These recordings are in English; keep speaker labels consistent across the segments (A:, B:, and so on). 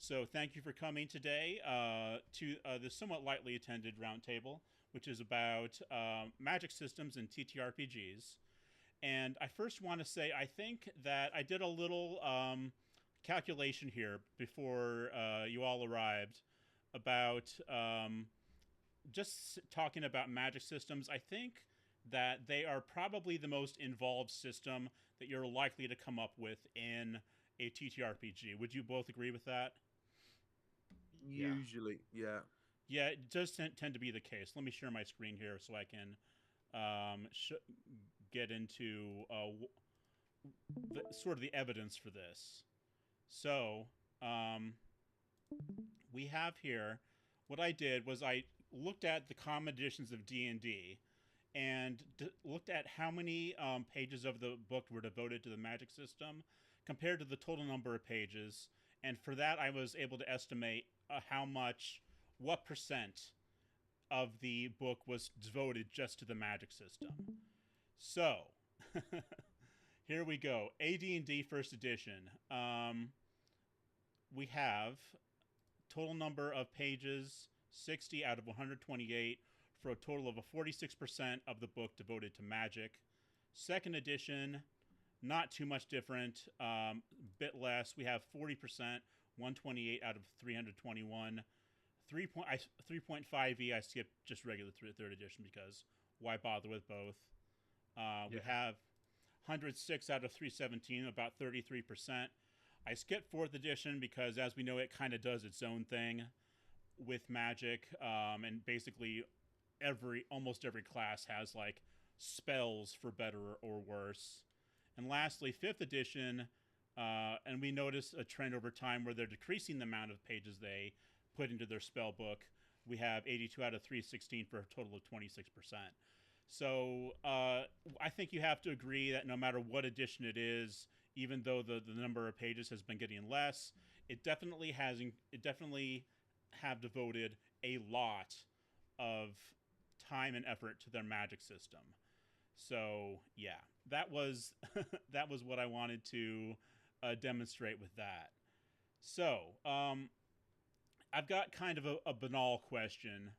A: So thank you for coming today to this somewhat lightly attended roundtable, which is about magic systems and TTRPGs. And I first want to say I think that I did a little calculation here before you all arrived about just talking about magic systems. I think that they are probably the most involved system that you're likely to come up with in a TTRPG. Would you both agree with that?
B: Yeah.
C: Usually, yeah.
A: Yeah, it does tend to be the case. Let me share my screen here so I can get into sort of the evidence for this. So we have here what I did was I looked at the common editions of D&D and looked at how many pages of the book were devoted to the magic system compared to the total number of pages. And for that, I was able to estimate what percent of the book was devoted just to the magic system. So, here we go. AD&D First Edition. We have total number of pages 60 out of 128 for a total of a 46% of the book devoted to magic. Second edition, not too much different, bit less. We have 40%, 128 out of 321. 3.5e, I skipped just regular third edition because why bother with both? We
B: Yeah.
A: have 106 out of 317, about 33%. I skipped fourth edition because, as we know, it kind of does its own thing with magic, and basically almost every class has like spells for better or worse. And lastly, fifth edition, and we notice a trend over time where they're decreasing the amount of pages they put into their spell book. We have 82 out of 316 for a total of 26%. So I think you have to agree that no matter what edition it is, even though the number of pages has been getting less, it definitely have devoted a lot of time and effort to their magic system. So yeah, that was that was what I wanted to demonstrate with that. So I've got kind of a banal question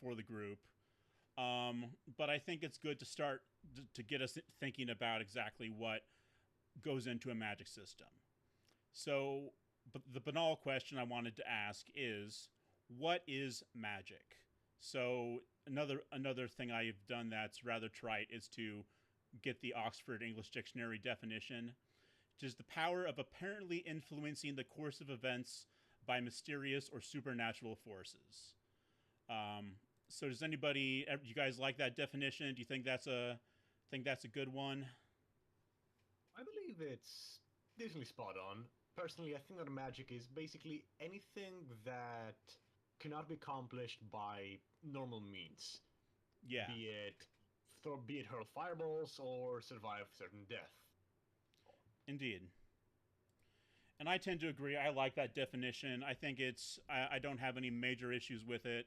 A: for the group, but I think it's good to start to get us thinking about exactly what goes into a magic system. So, but the banal question I wanted to ask is, what is magic? So another thing I've done that's rather trite is to get the Oxford English Dictionary definition, which is the power of apparently influencing the course of events by mysterious or supernatural forces. So does anybody, you guys like that definition? Do you think that's a good one?
B: I believe it's decently spot on. Personally, I think that magic is basically anything that cannot be accomplished by normal means,
A: Yeah,
B: be it be it hurl fireballs or survive certain death.
A: indeed. And I tend to agree. I like that definition. I think I don't have any major issues with it.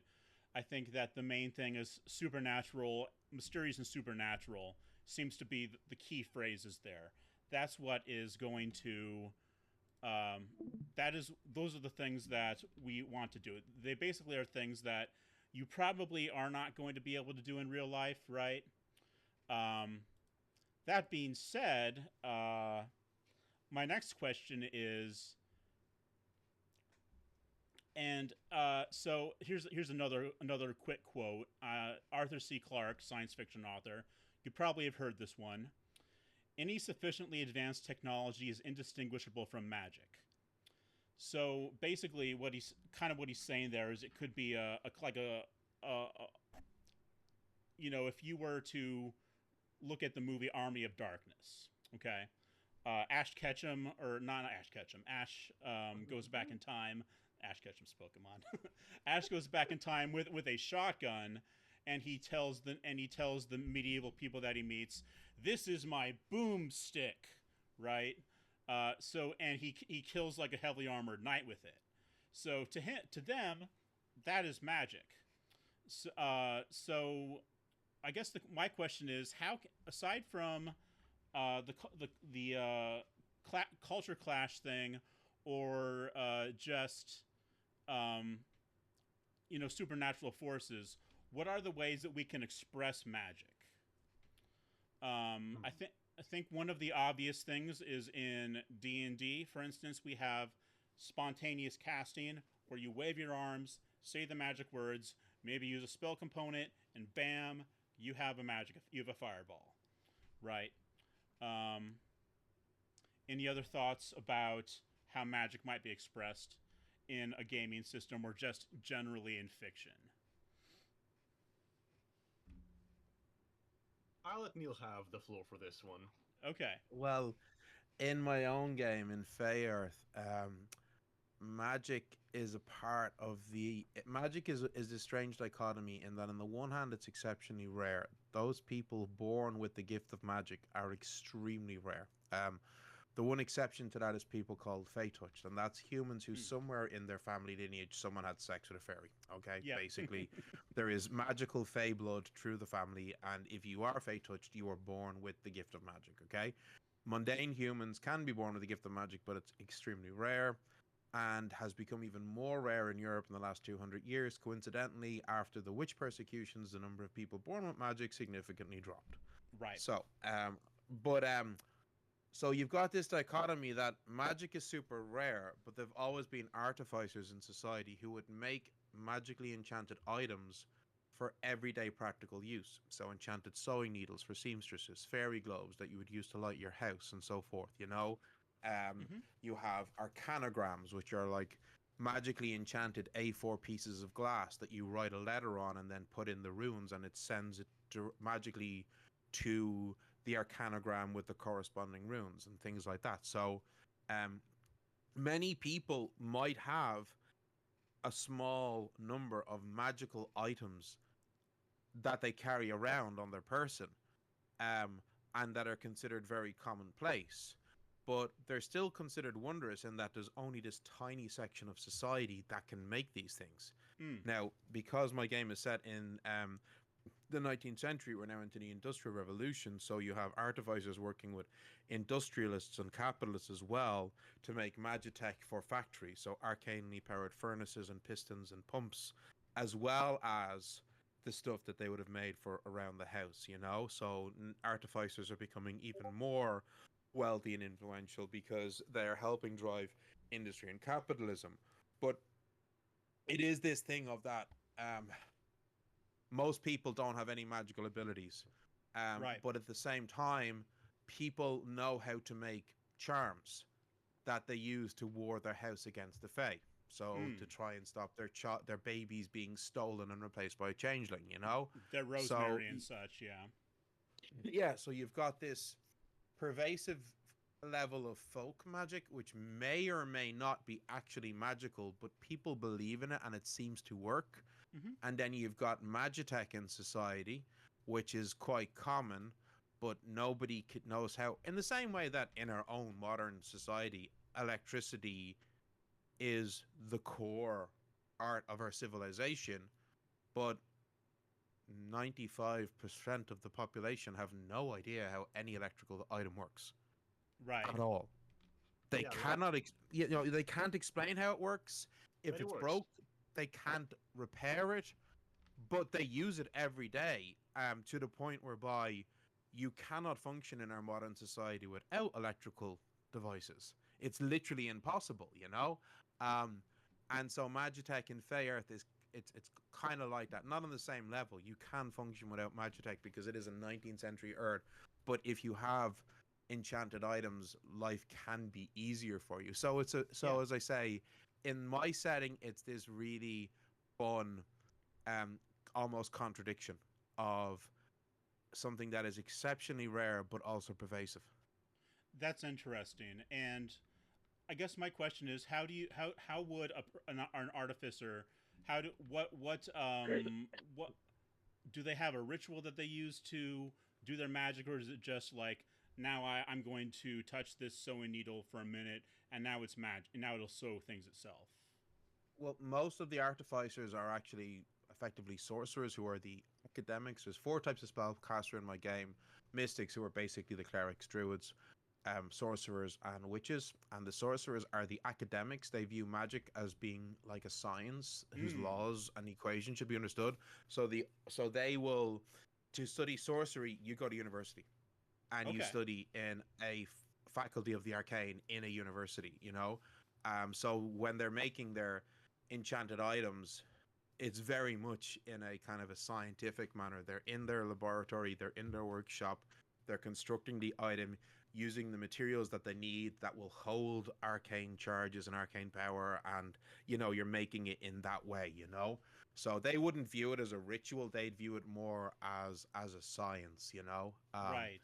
A: I think that the main thing is supernatural, mysterious and supernatural seems to be the key phrases there. That's what is going to those are the things that we want to do. They basically are things that you probably are not going to be able to do in real life, right? That being said, my next question is, and so here's another quick quote. Arthur C. Clarke, science fiction author. You probably have heard this one. Any sufficiently advanced technology is indistinguishable from magic. So basically, what he's saying there is it could be a if you were to look at the movie Army of Darkness, okay, Ash Ketchum or not Ash Ketchum, Ash goes back in time. Ash Ketchum's Pokemon. Ash goes back in time with a shotgun, and he tells the medieval people that he meets, "This is my boomstick," right? And he kills like a heavily armored knight with it. So to them, that is magic. So I guess my question is how, aside from the culture clash thing, or just um, supernatural forces, what are the ways that we can express magic?
B: Hmm.
A: I think one of the obvious things is in D&D, for instance, we have spontaneous casting where you wave your arms, say the magic words, maybe use a spell component, and bam, you have a fireball, right? Um, any other thoughts about how magic might be expressed in a gaming system or just generally in fiction?
B: I'll let Neil have the floor for this one.
A: Okay.
C: Well, in my own game in Fayearth, magic is a part of the magic is a strange dichotomy in that on the one hand it's exceptionally rare. Those people born with the gift of magic are extremely rare. The one exception to that is people called Fey touched, and that's humans who
A: Hmm.
C: somewhere in their family lineage someone had sex with a fairy. Okay,
A: Yep.
C: basically, there is magical Fey blood through the family, and if you are Fey touched, you are born with the gift of magic. Okay, mundane humans can be born with the gift of magic, but it's extremely rare and has become even more rare in Europe in the last 200 years. Coincidentally, after the witch persecutions, the number of people born with magic significantly dropped.
A: Right.
C: So, but so you've got this dichotomy that magic is super rare, but there've always been artificers in society who would make magically enchanted items for everyday practical use. So enchanted sewing needles for seamstresses, fairy globes that you would use to light your house, and so forth. Um,
A: Hmm.
C: you have arcanograms, which are like magically enchanted A4 pieces of glass that you write a letter on and then put in the runes, and it sends it magically to the arcanogram with the corresponding runes and things like that. So, um, many people might have a small number of magical items that they carry around on their person, um, and that are considered very commonplace. But they're still considered wondrous in that there's only this tiny section of society that can make these things.
A: Mm.
C: Now, because my game is set in the 19th century, we're now into the Industrial Revolution, so you have artificers working with industrialists and capitalists as well to make magitech for factories, so arcanely powered furnaces and pistons and pumps, as well as the stuff that they would have made for around the house. So artificers are becoming even more wealthy and influential because they're helping drive industry and capitalism. But it is this thing of that most people don't have any magical abilities.
A: Right.
C: But at the same time, people know how to make charms that they use to ward their house against the Fae. So
A: Mm.
C: to try and stop their babies being stolen and replaced by a changeling.
A: They're
C: So
A: rosemary and such, yeah.
C: yeah, so you've got this pervasive level of folk magic, which may or may not be actually magical, but people believe in it and it seems to work.
A: Hmm.
C: And then you've got magitech in society, which is quite common, but nobody knows how. In the same way that in our own modern society, electricity is the core art of our civilization, but 95% of the population have no idea how any electrical item works
A: Right.
C: at all. They
B: Yeah,
C: cannot, they can't explain how it works. If
B: but it
C: it's
B: works.
C: broke, they can't repair it, but they use it every day, to the point whereby you cannot function in our modern society without electrical devices. It's literally impossible. Um, and so Magitech in Fayearth is it's kind of like that. Not on the same level. You can function without Magitech because it is a 19th century Earth. But if you have enchanted items, life can be easier for you. So
A: Yeah.
C: as I say, in my setting, it's this really fun, um, almost contradiction of something that is exceptionally rare but also pervasive.
A: That's interesting. And I guess my question is, how would an artificer, what do they have a ritual that they use to do their magic, or is it just like, now I'm going to touch this sewing needle for a minute and now it's magic and now it'll sew things itself?
C: Well, most of the artificers are actually effectively sorcerers who are the academics. There's four types of spellcaster in my game: mystics, who are basically the clerics, druids, sorcerers and witches, and the sorcerers are the academics. They view magic as being like a science whose
A: Mm.
C: laws and equations should be understood. So they will, to study sorcery, you go to university and you
A: Okay.
C: study in a faculty of the arcane in a university. So when they're making their enchanted items, it's very much in a kind of a scientific manner. They're in their laboratory, they're in their workshop, they're constructing the item using the materials that they need that will hold arcane charges and arcane power, and you're making it in that way. So they wouldn't view it as a ritual, they'd view it more as a science.
A: Right.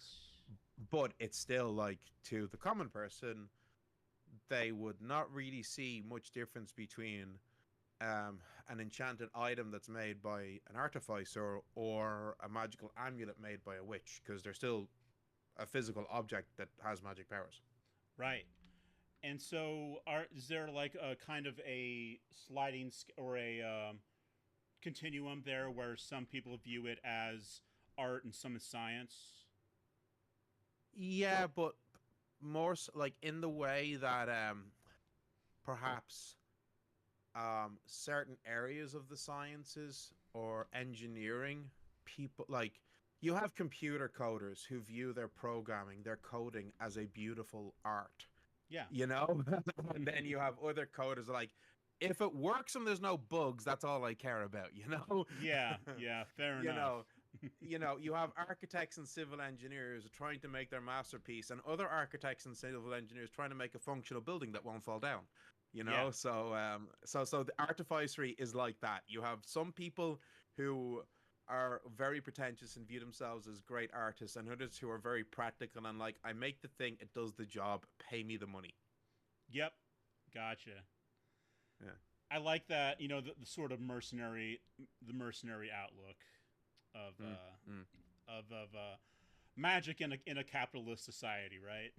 C: But it's still like, to the common person, they would not really see much difference between an enchanted item that's made by an artificer or a magical amulet made by a witch, because they're still a physical object that has magic powers.
A: Right. And so, is there like a kind of a sliding or a continuum there where some people view it as art and some as science?
C: Yeah, but more like in the way that perhaps certain areas of the sciences or engineering, people like, you have computer coders who view their programming, their coding, as a beautiful art.
A: Yeah.
C: And then you have other coders like, if it works and there's no bugs, that's all I care about.
A: Yeah. Yeah. Fair
C: you
A: enough.
C: know you have architects and civil engineers trying to make their masterpiece, and other architects and civil engineers trying to make a functional building that won't fall down.
A: Yeah.
C: So the artificery is like that. You have some people who are very pretentious and view themselves as great artists, and others who are very practical and like, I make the thing, it does the job, pay me the money.
A: Yep. Gotcha.
C: Yeah.
A: I like that. The sort of mercenary outlook of magic in a capitalist society, right?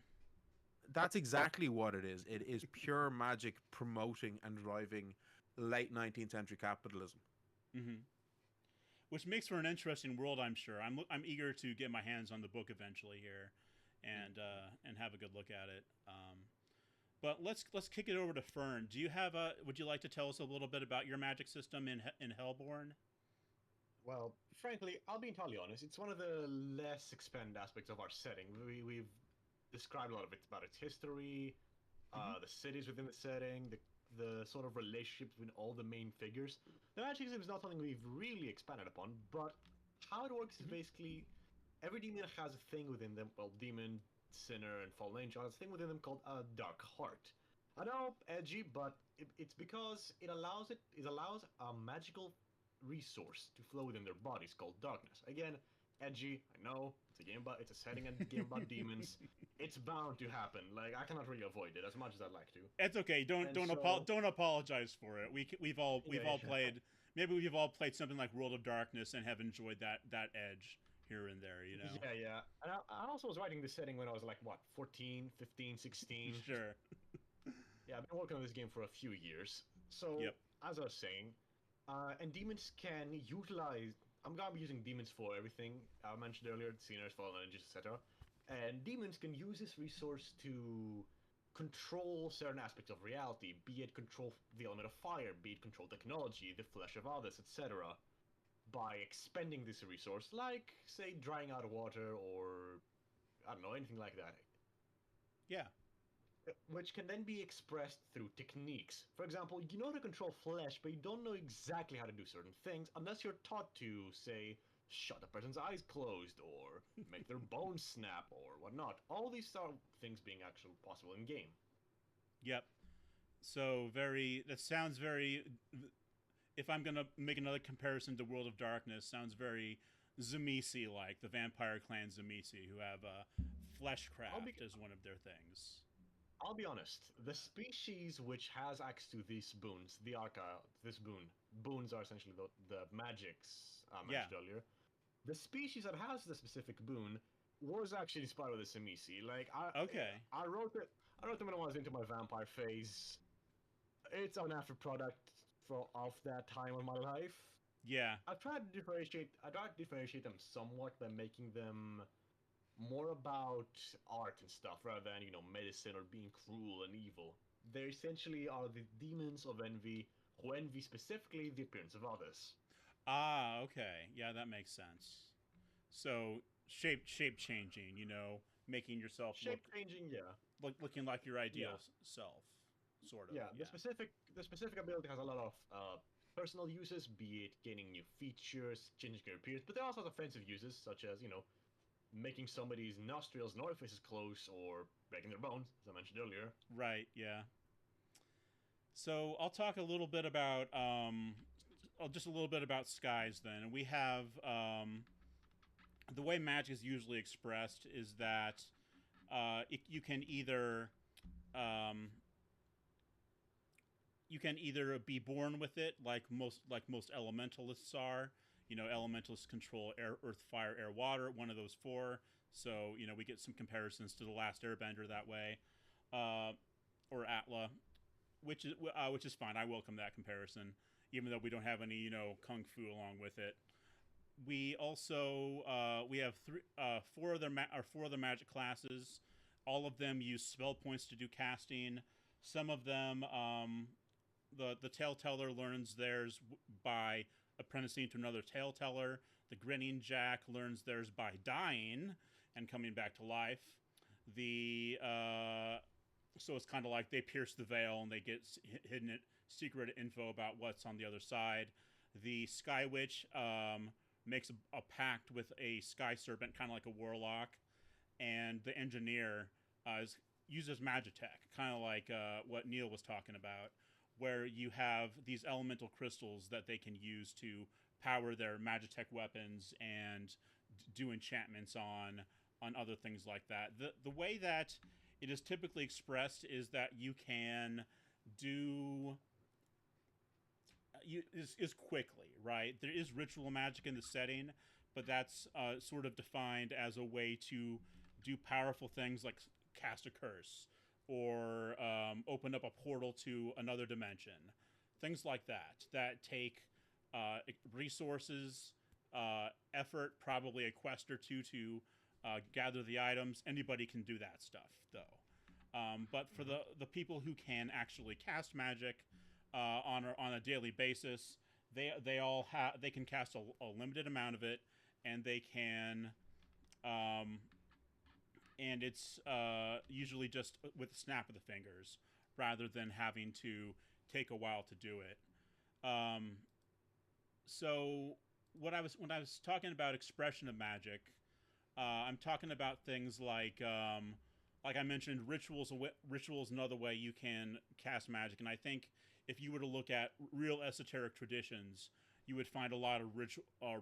C: That's exactly what it is. It is pure magic promoting and driving late 19th century capitalism.
A: Mm-hmm. Which makes for an interesting world, I'm sure. I'm eager to get my hands on the book eventually here, and have a good look at it. But let's kick it over to Fern. Would you like to tell us a little bit about your magic system in Hellborn?
B: Well, frankly, I'll be entirely honest. It's one of the less expanded aspects of our setting. We've described a lot of it about its history, the cities within the setting, the sort of relationship between all the main figures. The magic system is not something we've really expanded upon, but how it works is basically every demon has a thing within them. Well, demon, sinner, and fallen angel has a thing within them called a dark heart. I know, edgy, but it's because it allows a magical resource to flow within their bodies called darkness. Again, edgy, I know, it's a setting and game about demons. It's bound to happen. Like, I cannot really avoid it as much as I'd like to.
A: It's okay. Don't apologize for it. We've all played. Maybe we've all played something like World of Darkness and have enjoyed that edge here and there.
B: Yeah. And I also was writing this setting when I was like, what, 14, 15, 16?
A: Sure.
B: Yeah, I've been working on this game for a few years. So,
A: Yep.
B: as I was saying, and demons can utilize. I'm gonna be using demons for everything I mentioned earlier: sinners, fallen angels, etc. And demons can use this resource to control certain aspects of reality, be it control the element of fire, be it control technology, the flesh of others, etc. By expending this resource, like, say, drying out water or, I don't know, anything like that.
A: Yeah.
B: Which can then be expressed through techniques. For example, you know how to control flesh, but you don't know exactly how to do certain things unless you're taught to, say, shut a person's eyes closed, or make their bones snap, or whatnot. All these are things being actually possible in game.
A: Yep. So that sounds very. If I'm gonna make another comparison to World of Darkness, sounds very Zamisi like the vampire clan Zamisi, who have fleshcraft as one of their things.
B: I'll be honest. The species which has access to these boons, boons are essentially the magics I mentioned earlier. The species that has the specific boon was actually inspired by the Samisi. Like, I wrote them when I was into my vampire phase. It's an after product of that time of my life.
A: Yeah.
B: I tried to differentiate them somewhat by making them more about art and stuff rather than, medicine or being cruel and evil. They essentially are the demons of envy who envy specifically the appearance of others.
A: Ah, okay. Yeah, that makes sense. So shape changing, making yourself
B: Shape changing, yeah.
A: looking like your
B: Yeah.
A: ideal self, sort of.
B: Yeah, the
A: Yeah.
B: specific ability has a lot of personal uses, be it gaining new features, changing your appearance, but there are also offensive uses, such as, making somebody's nostrils and orifices close or breaking their bones, as I mentioned earlier.
A: Right. Yeah. So I'll talk a little bit about just a little bit about skies then. We have the way magic is usually expressed is that you can either um, be born with it, like most elementalists are. Elementalists control air, earth, fire, air, water. One of those four. So we get some comparisons to the Last Airbender that way, or Atla, which is fine. I welcome that comparison, even though we don't have any kung fu along with it. We also we have four other magic classes. All of them use spell points to do casting. Some of them, the Taleteller learns theirs by apprenticing to another Taleteller. The Grinning Jack learns theirs by dying and coming back to life. The So it's kind of like they pierce the veil and they get hidden secret info about what's on the other side. The Sky Witch makes a pact with a Sky Serpent, kind of like a warlock, and the Engineer uses Magitech, kind of like what Neil was talking about, where you have these elemental crystals that they can use to power their Magitech weapons and do enchantments on other things like that. The way that it is typically expressed is that you can do is quickly, right? There is ritual magic in the setting, but that's sort of defined as a way to do powerful things like cast a curse or open up a portal to another dimension. Things like that take resources, effort, probably a quest or two to gather the items. Anybody can do that stuff, though. But for the people who can actually cast magic on a daily basis, they can cast a limited amount of it, and they can and it's usually just with a snap of the fingers rather than having to take a while to do it. So when I was talking about expression of magic, I'm talking about things like I mentioned, rituals. Rituals another way you can cast magic, and I think if you were to look at real esoteric traditions, you would find a lot of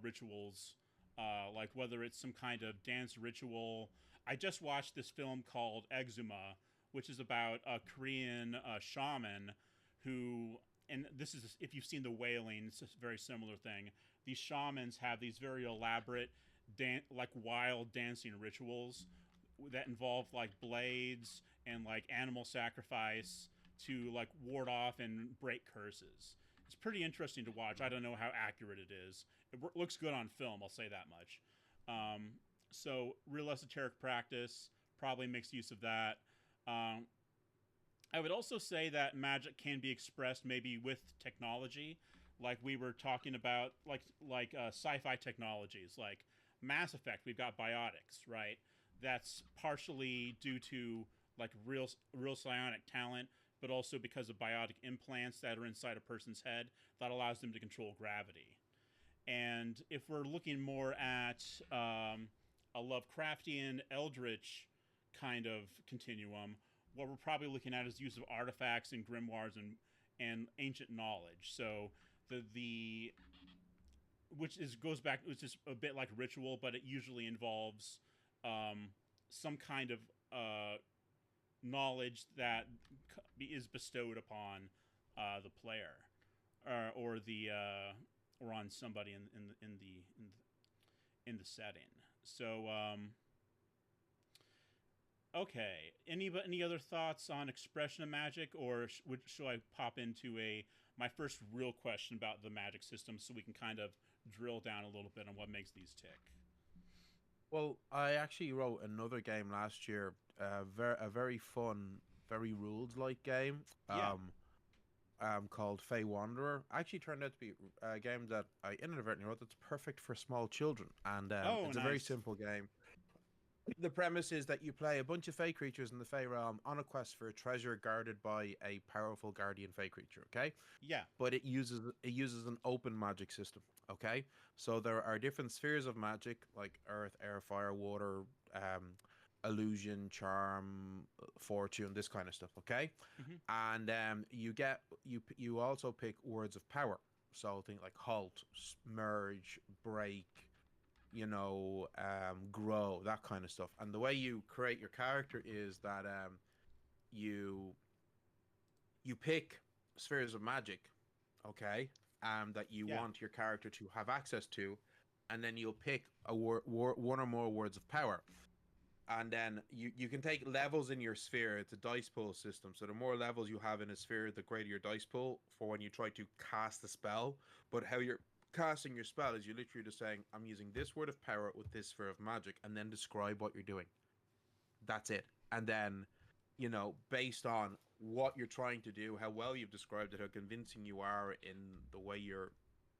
A: rituals, like whether it's some kind of dance ritual. I just watched this film called Exuma, which is about a Korean shaman who, and this is, if you've seen The Wailing, it's a very similar thing. These shamans have these very elaborate, like wild dancing rituals that involve like blades and like animal sacrifice to like ward off and break curses. It's pretty interesting to watch. I don't know how accurate it is. It looks good on film, I'll say that much. So real esoteric practice probably makes use of that. I would also say that magic can be expressed maybe with technology, like we were talking about, like sci-fi technologies, like Mass Effect. We've got biotics, right? That's partially due to like real psionic talent, but also because of biotic implants that are inside a person's head that allows them to control gravity. And if we're looking more at a Lovecraftian Eldritch kind of continuum, what we're probably looking at is use of artifacts and grimoires and ancient knowledge. So the which goes back, which is a bit like ritual, but it usually involves some kind of knowledge that is bestowed upon the player, or on somebody in the setting. So okay, any other thoughts on expression of magic, or should I pop into my first real question about the magic system so we can kind of drill down a little bit on what makes these tick?
C: Well, I actually wrote another game last year, a very fun, very rules like game.
A: Yeah.
C: Called Fey Wanderer. Actually turned out to be a game that I inadvertently wrote that's perfect for small children, and
A: Oh,
C: it's a very
A: nice.
C: simple game. The premise is that you play a bunch of Fey creatures in the Fey realm on a quest for a treasure guarded by a powerful guardian Fey creature. Okay,
A: Yeah.
C: but it uses an open magic system. Okay, so there are different spheres of magic like earth, air, fire, water, illusion, charm, fortune, this kind of stuff. Okay,
A: Hmm.
C: and you also pick words of power. So think like halt, merge, break, grow, that kind of stuff. And the way you create your character is that you you pick spheres of magic, okay, that you
A: Yeah.
C: want your character to have access to, and then you'll pick one or more words of power. And then you can take levels in your sphere. It's a dice pool system. So the more levels you have in a sphere, the greater your dice pool for when you try to cast a spell. But how you're casting your spell is you're literally just saying, I'm using this word of power with this sphere of magic, and then describe what you're doing. That's it. And then, based on what you're trying to do, how well you've described it, how convincing you are in the way you're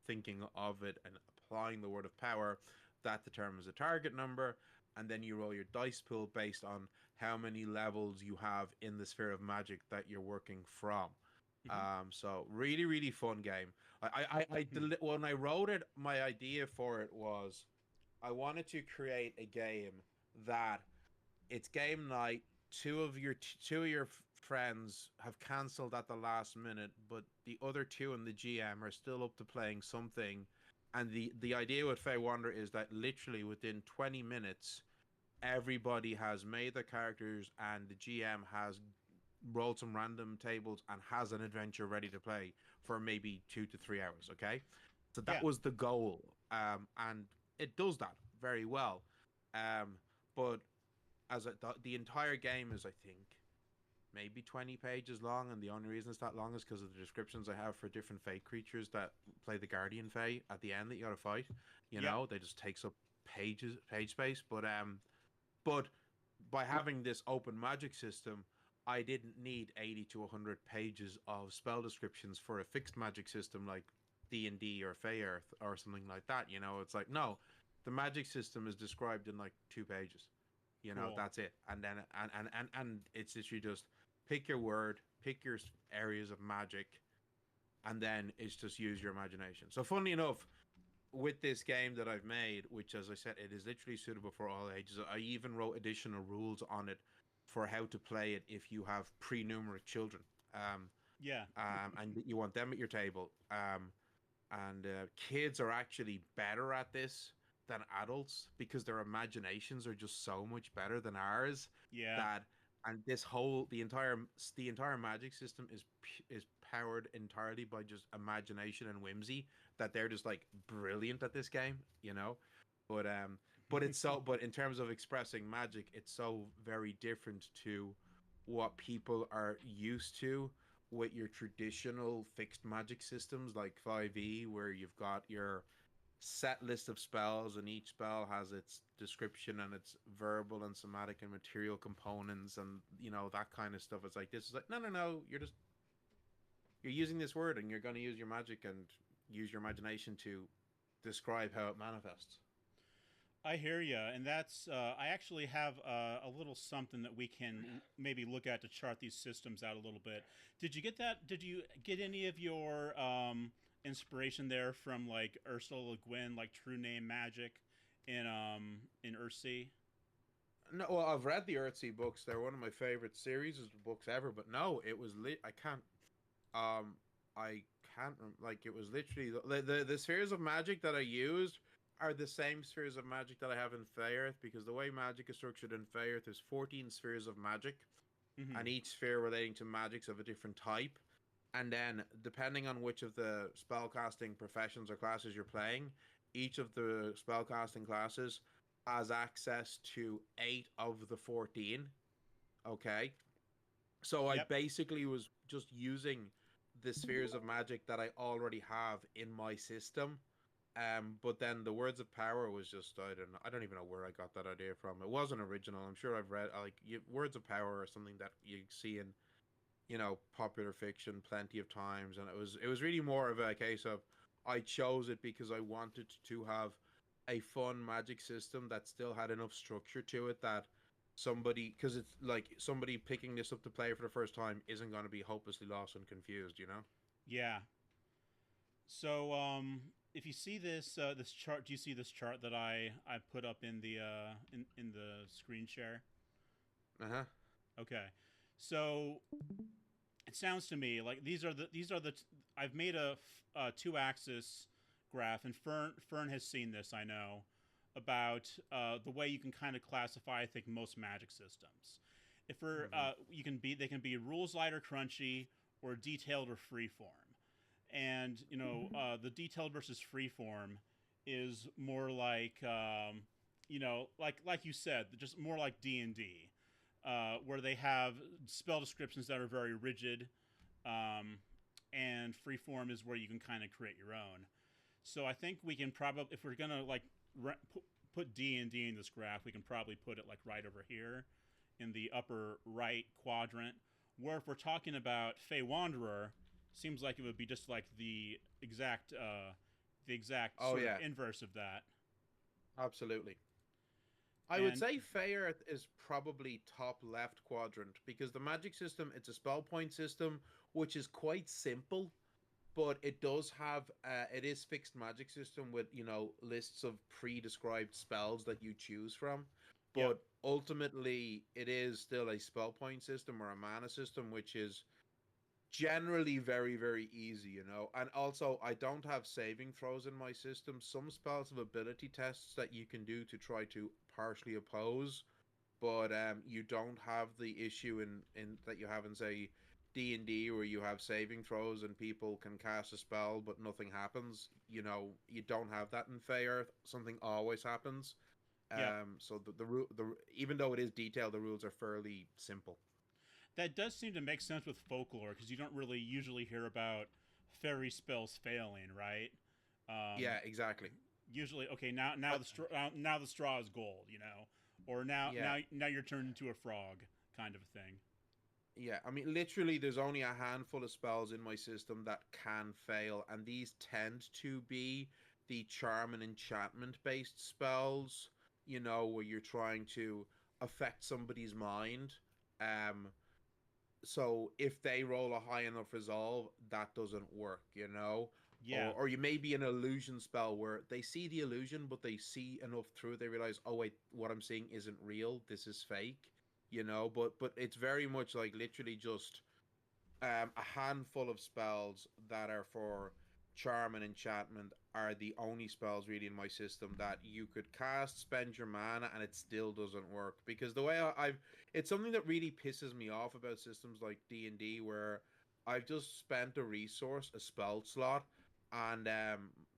C: thinking of it and applying the word of power, that determines the target number. And then you roll your dice pool based on how many levels you have in the sphere of magic that you're working from.
A: Hmm.
C: So really, really fun game. When I wrote it, my idea for it was I wanted to create a game that it's game night. Two of your friends have cancelled at the last minute, but the other two and the GM are still up to playing something. And the idea with Fey Wander is that literally within 20 minutes, everybody has made their characters and the GM has rolled some random tables and has an adventure ready to play for maybe 2 to 3 hours. Okay, so
A: Yeah.
C: that was the goal, and it does that very well. Um, but the entire game is, I think, maybe 20 pages long, and the only reason it's that long is because of the descriptions I have for different Fey creatures that play the Guardian Fey at the end that you gotta fight.
A: Yeah.
C: They just takes up page space. But by having this open magic system, I didn't need 80 to 100 pages of spell descriptions for a fixed magic system like D&D or Fey Earth or something like that. It's like, no, the magic system is described in like 2 pages.
A: Cool.
C: That's it. And then and it's literally just pick your word, pick your areas of magic, and then it's just use your imagination. So funnily enough, with this game that I've made, which, as I said, it is literally suitable for all ages. I even wrote additional rules on it for how to play it if you have pre-numerate children,
A: Yeah.
C: and you want them at your table. And kids are actually better at this than adults because their imaginations are just so much better than ours.
A: Yeah.
C: That and this whole the entire magic system is powered entirely by just imagination and whimsy, that they're just like brilliant at this game, but but in terms of expressing magic, it's so very different to what people are used to with your traditional fixed magic systems like 5e, where you've got your set list of spells and each spell has its description and its verbal and somatic and material components, and that kind of stuff. It's like, this is like, no, no, no, you're using this word and you're going to use your magic and use your imagination to describe how it manifests.
A: I hear you, and that's. I actually have a little something that we can maybe look at to chart these systems out a little bit. Did you get that? Did you get any of your inspiration there from like Ursula Le Guin, like True Name Magic, in Earthsea?
C: No, well, I've read the Earthsea books. They're one of my favorite series of books ever. But no, it was I can't. Um, I can't. Like, it was literally the spheres of magic that I used are the same spheres of magic that I have in Faerth, because the way magic is structured in Faerth, there's 14 spheres of magic,
A: Mm-hmm.
C: and each sphere relating to magics of a different type. And then, depending on which of the spellcasting professions or classes you're playing, each of the spellcasting classes has access to 8 of the 14. Okay. So I
A: Yep.
C: basically was just using the spheres of magic that I already have in my system, But then the Words of Power was just I don't even know where I got that idea from. It wasn't original. I'm sure I've read Words of Power are something that you see in popular fiction plenty of times, and it was really more of a case of I chose it because I wanted to have a fun magic system that still had enough structure to it that somebody, because it's like somebody picking this up to play for the first time isn't going to be hopelessly lost and confused, you know?
A: Yeah. So, if you see this chart, do you see this chart that I put up in the in the screen share?
C: Uh-huh.
A: Okay. So it sounds to me like I've made a two-axis graph, and Fern has seen this, I know, about the way you can kind of classify, I think, most magic systems. If we're
C: Mm-hmm.
A: they can be rules light or crunchy, or detailed or freeform. And the detailed versus freeform is more like like you said, just more like D&D, where they have spell descriptions that are very rigid, um, and freeform is where you can kind of create your own. So I think we can probably, if we're gonna like put D&D in this graph, we can probably put it like right over here in the upper right quadrant. Where if we're talking about Fey Wanderer, seems like it would be just like the exact
C: Oh
A: sort of
C: yeah,
A: inverse of that.
C: absolutely. I would
A: And
C: say Fair is probably top left quadrant because the magic system, it's a spell point system, which is quite simple, but it does have it is fixed magic system with lists of pre-described spells that you choose from,
A: yep,
C: but ultimately it is still a spell point system or a mana system, which is generally very very easy, and also I don't have saving throws in my system. Some spells have ability tests that you can do to try to partially oppose, but you don't have the issue in that you have in say D&D where you have saving throws and people can cast a spell but nothing happens. You don't have that in Fair. Something always happens.
A: yep.
C: So the even though it is detailed, the rules are fairly simple.
A: That does seem to make sense with folklore because you don't really usually hear about fairy spells failing, right? Um,
C: Yeah, exactly.
A: Usually, okay, now
C: Uh,
A: now the straw is gold, or now
C: yeah,
A: you're turned into a frog, kind of a thing.
C: yeah. I mean, literally, there's only a handful of spells in my system that can fail, and these tend to be the charm and enchantment based spells. Where you're trying to affect somebody's mind. Um, so if they roll a high enough resolve, that doesn't work.
A: Yeah,
C: Or you may be an illusion spell where they see the illusion, but they see enough through it, they realize, oh wait, what I'm seeing isn't real. This is fake. But it's very much like literally just a handful of spells that are for charm and enchantment are the only spells really in my system that you could cast, spend your mana, and it still doesn't work. Because the way I've, it's something that really pisses me off about systems like D&D, where I've just spent a resource, a spell slot, and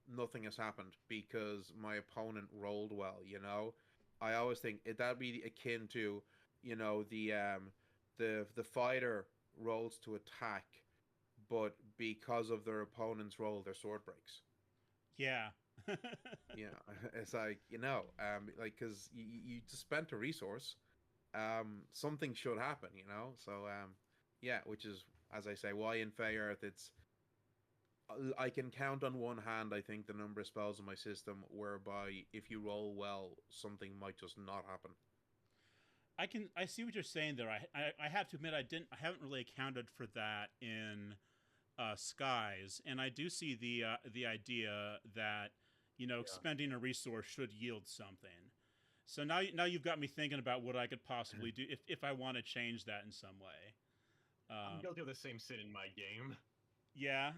C: nothing has happened because my opponent rolled well. I always think that'd be akin to, the fighter rolls to attack, but because of their opponent's roll, their sword breaks.
A: yeah,
C: Yeah, it's like like because you just spent a resource, something should happen, So yeah, which is as I say, why in Fey Earth it's I can count on one hand. I think the number of spells in my system whereby if you roll well, something might just not happen.
A: I see what you're saying there. I have to admit I haven't really accounted for that in skies, and I do see the idea that
B: Yeah.
A: expending a resource should yield something. So now you've got me thinking about what I could possibly do if I want to change that in some way.
B: I'm
A: Um,
B: guilty of the same sin in my game.
A: yeah,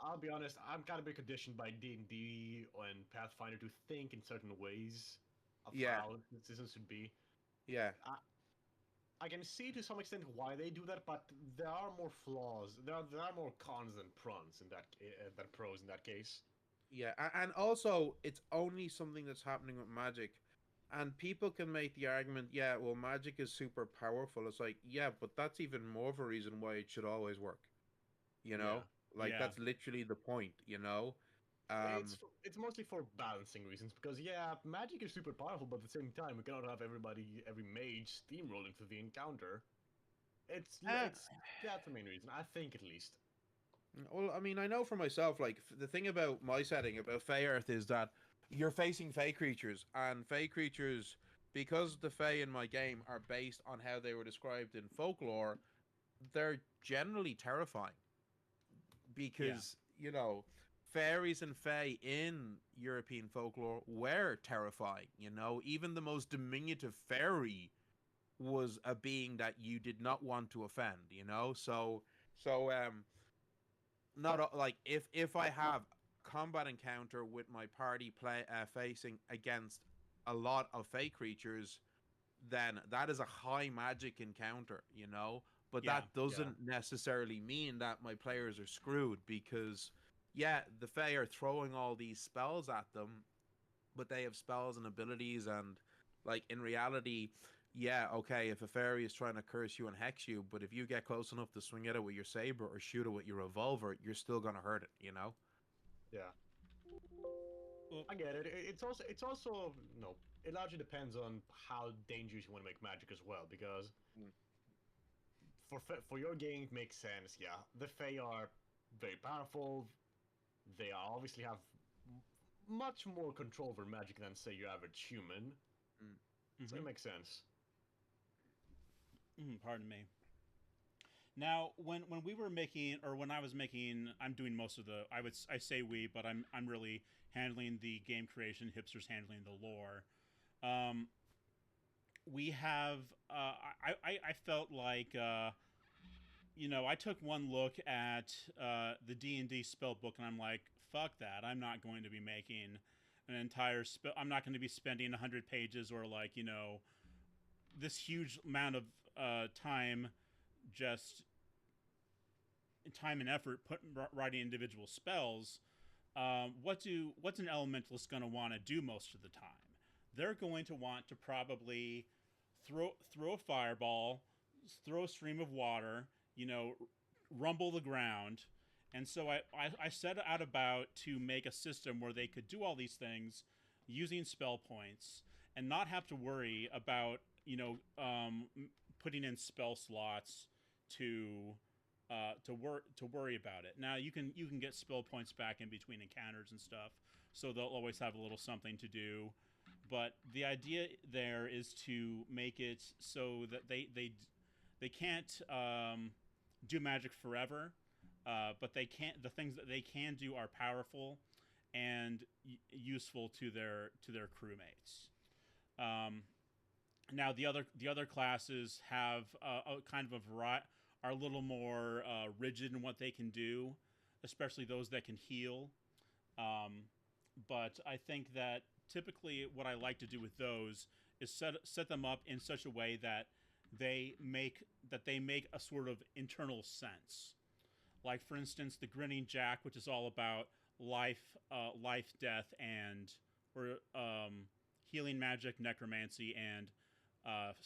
B: I'll be honest, I'm kind of been conditioned by D&D and Pathfinder to think in certain ways of
C: Yeah,
B: how the systems should be.
C: yeah,
B: I, I can see to some extent why they do that, but there are more flaws. There are more cons than pros in that case.
C: yeah, and also it's only something that's happening with magic, and people can make the argument, yeah, well, magic is super powerful. It's like, yeah, but that's even more of a reason why it should always work. You know,
B: Yeah.
C: like
A: yeah,
C: that's literally the point. Um,
B: It's mostly for balancing reasons because yeah, magic is super powerful, but at the same time, we cannot have every mage steamrolling through the encounter.
C: uh,
B: It's that's the main reason, I think at least.
C: well, I mean, I know for myself, like the thing about my setting about Fey Earth is that you're facing Fey creatures, and Fey creatures, because the Fey in my game are based on how they were described in folklore, they're generally terrifying
A: Yeah.
C: because fairies and fae in European folklore were terrifying. Even the most diminutive fairy was a being that you did not want to offend. So not like if I have combat encounter with my party facing against a lot of fae creatures, then that is a high magic encounter. But
A: Yeah.
C: that
B: Yeah.
C: doesn't necessarily mean that my players are screwed because, yeah, the Fae are throwing all these spells at them, but they have spells and abilities, and, like, in reality, yeah, okay, if a fairy is trying to curse you and hex you, but if you get close enough to swing at it with your saber or shoot it with your revolver, you're still gonna hurt it.
B: Yeah.
A: Well,
B: I get it. It's also no. It largely depends on how dangerous you want to make magic as well, because
C: Mm.
B: for your game it makes sense. Yeah, the Fae are very powerful. They are obviously have much more control over magic than say your average human,
C: Mm.
B: so it
A: hmm
B: makes sense.
A: pardon me. Now, when we were making, or when I was making, I'm doing most of the. I say we, but I'm really handling the game creation. Hipsters handling the lore. Um, we have. I felt like I took one look at the D&D spell book, and I'm like, fuck that. I'm not going to be making an entire spell. I'm not going to be spending 100 pages or like this huge amount of time, just time and effort writing individual spells. What's an elementalist going to want to do most of the time? They're going to want to probably throw a fireball, throw a stream of water, rumble the ground. And so I set out about to make a system where they could do all these things using spell points and not have to worry about putting in spell slots to to worry about it. Now you can get spell points back in between encounters and stuff, so they'll always have a little something to do. But the idea there is to make it so that they can't do magic forever, but they can't. The things that they can do are powerful and useful to their crewmates. Um, Now the other classes have a kind of a variety, are a little more rigid in what they can do, especially those that can heal. Um, but I think that typically what I like to do with those is set them up in such a way that they make a sort of internal sense. Like for instance, the Grinning Jack, which is all about life, death, and or healing magic, necromancy, and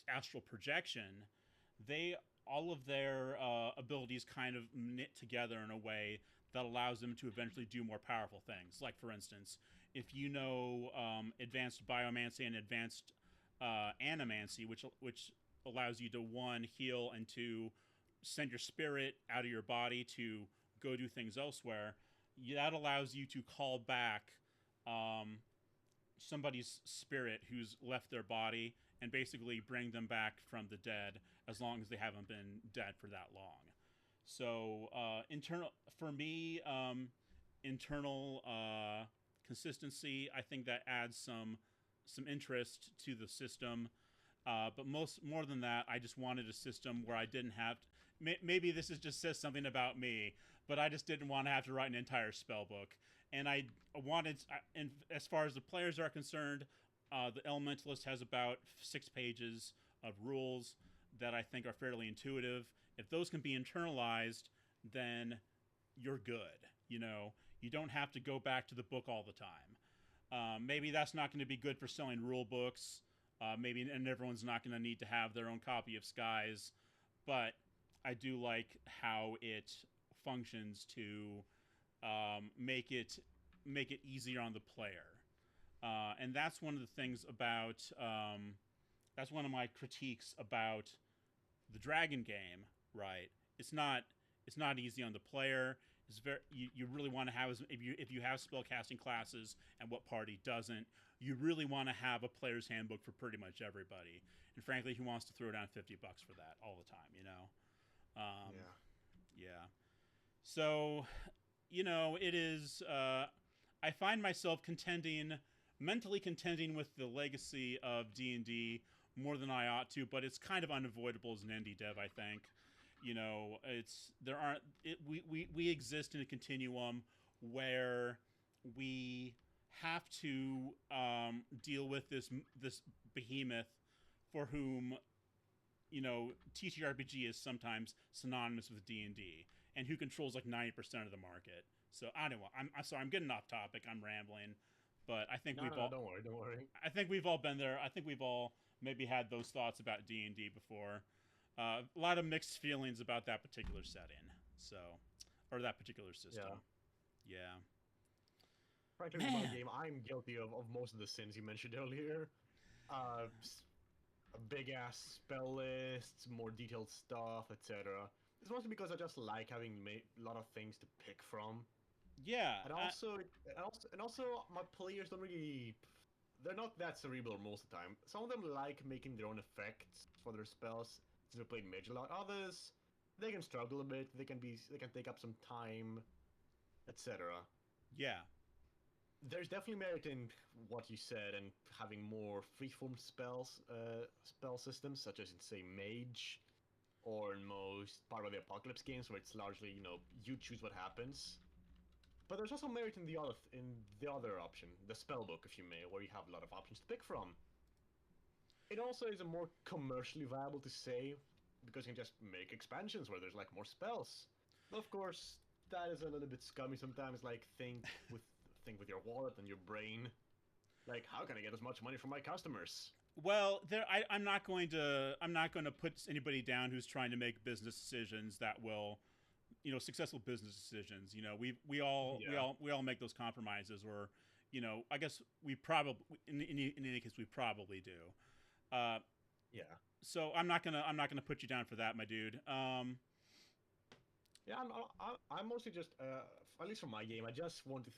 A: astral projection. They all of their abilities kind of knit together in a way that allows them to eventually do more powerful things. Like for instance, if you know advanced biomancy and advanced animancy, which allows you to one heal and to send your spirit out of your body to go do things elsewhere, that allows you to call back um, somebody's spirit who's left their body and basically bring them back from the dead as long as they haven't been dead for that long. So internal for me, internal consistency. I think that adds some interest to the system. But more than that, I just wanted a system where I didn't have. Maybe this is just says something about me, but I just didn't want to have to write an entire spell book. And I wanted, and as far as the players are concerned, the Elementalist has about 6 pages of rules that I think are fairly intuitive. If those can be internalized, then you're good. You don't have to go back to the book all the time. Maybe that's not going to be good for selling rule books. Maybe and everyone's not going to need to have their own copy of Skies, but I do like how it functions to make it make it easier on the player. And that's one of the things about that's one of my critiques about the Dragon game. Right? It's not easy on the player. It's very you really want to have if you have spellcasting classes and what party doesn't. You really want to have a player's handbook for pretty much everybody. And frankly, who wants to throw down $50 for that all the time? Yeah. So, it is. I find myself mentally contending with the legacy of D&D more than I ought to, but it's kind of unavoidable as an indie dev. I think, it's there aren't. We exist in a continuum where we have to deal with this behemoth for whom TTRPG is sometimes synonymous with D&D, and who controls like 90% of the market. So I don't know. I'm sorry. I'm getting off topic. I'm rambling, but I think
B: No, don't worry.
A: I think we've all been there. I think we've all maybe had those thoughts about D&D before. A lot of mixed feelings about that particular setting. So, or that particular system. Yeah.
B: Frankly, with my game, I'm guilty of most of the sins you mentioned earlier. A big ass spell lists, more detailed stuff, etc. It's mostly because I just like having a lot of things to pick from.
A: Yeah.
B: And also, my players don't really. They're not that cerebral most of the time. Some of them like making their own effects for their spells since they played mage a lot. Others, they can struggle a bit. They can take up some time, etc.
A: Yeah.
B: There's definitely merit in what you said and having more freeform spell systems, such as in, say, Mage, or in most part of the Apocalypse games, where it's largely, you choose what happens. But there's also merit in the other option, the spellbook, if you may, where you have a lot of options to pick from. It also is a more commercially viable to say, because you can just make expansions where there's like more spells. But of course, that is a little bit scummy sometimes. Like think with your wallet and your brain. Like, how can I get as much money from my customers?
A: Well, I'm not going to put anybody down who's trying to make business decisions that will, successful business decisions. We all make those compromises, or, I guess we probably in any case we probably do.
B: Yeah.
A: So I'm not gonna put you down for that, my dude.
B: Yeah, I'm mostly just, at least for my game, I just want to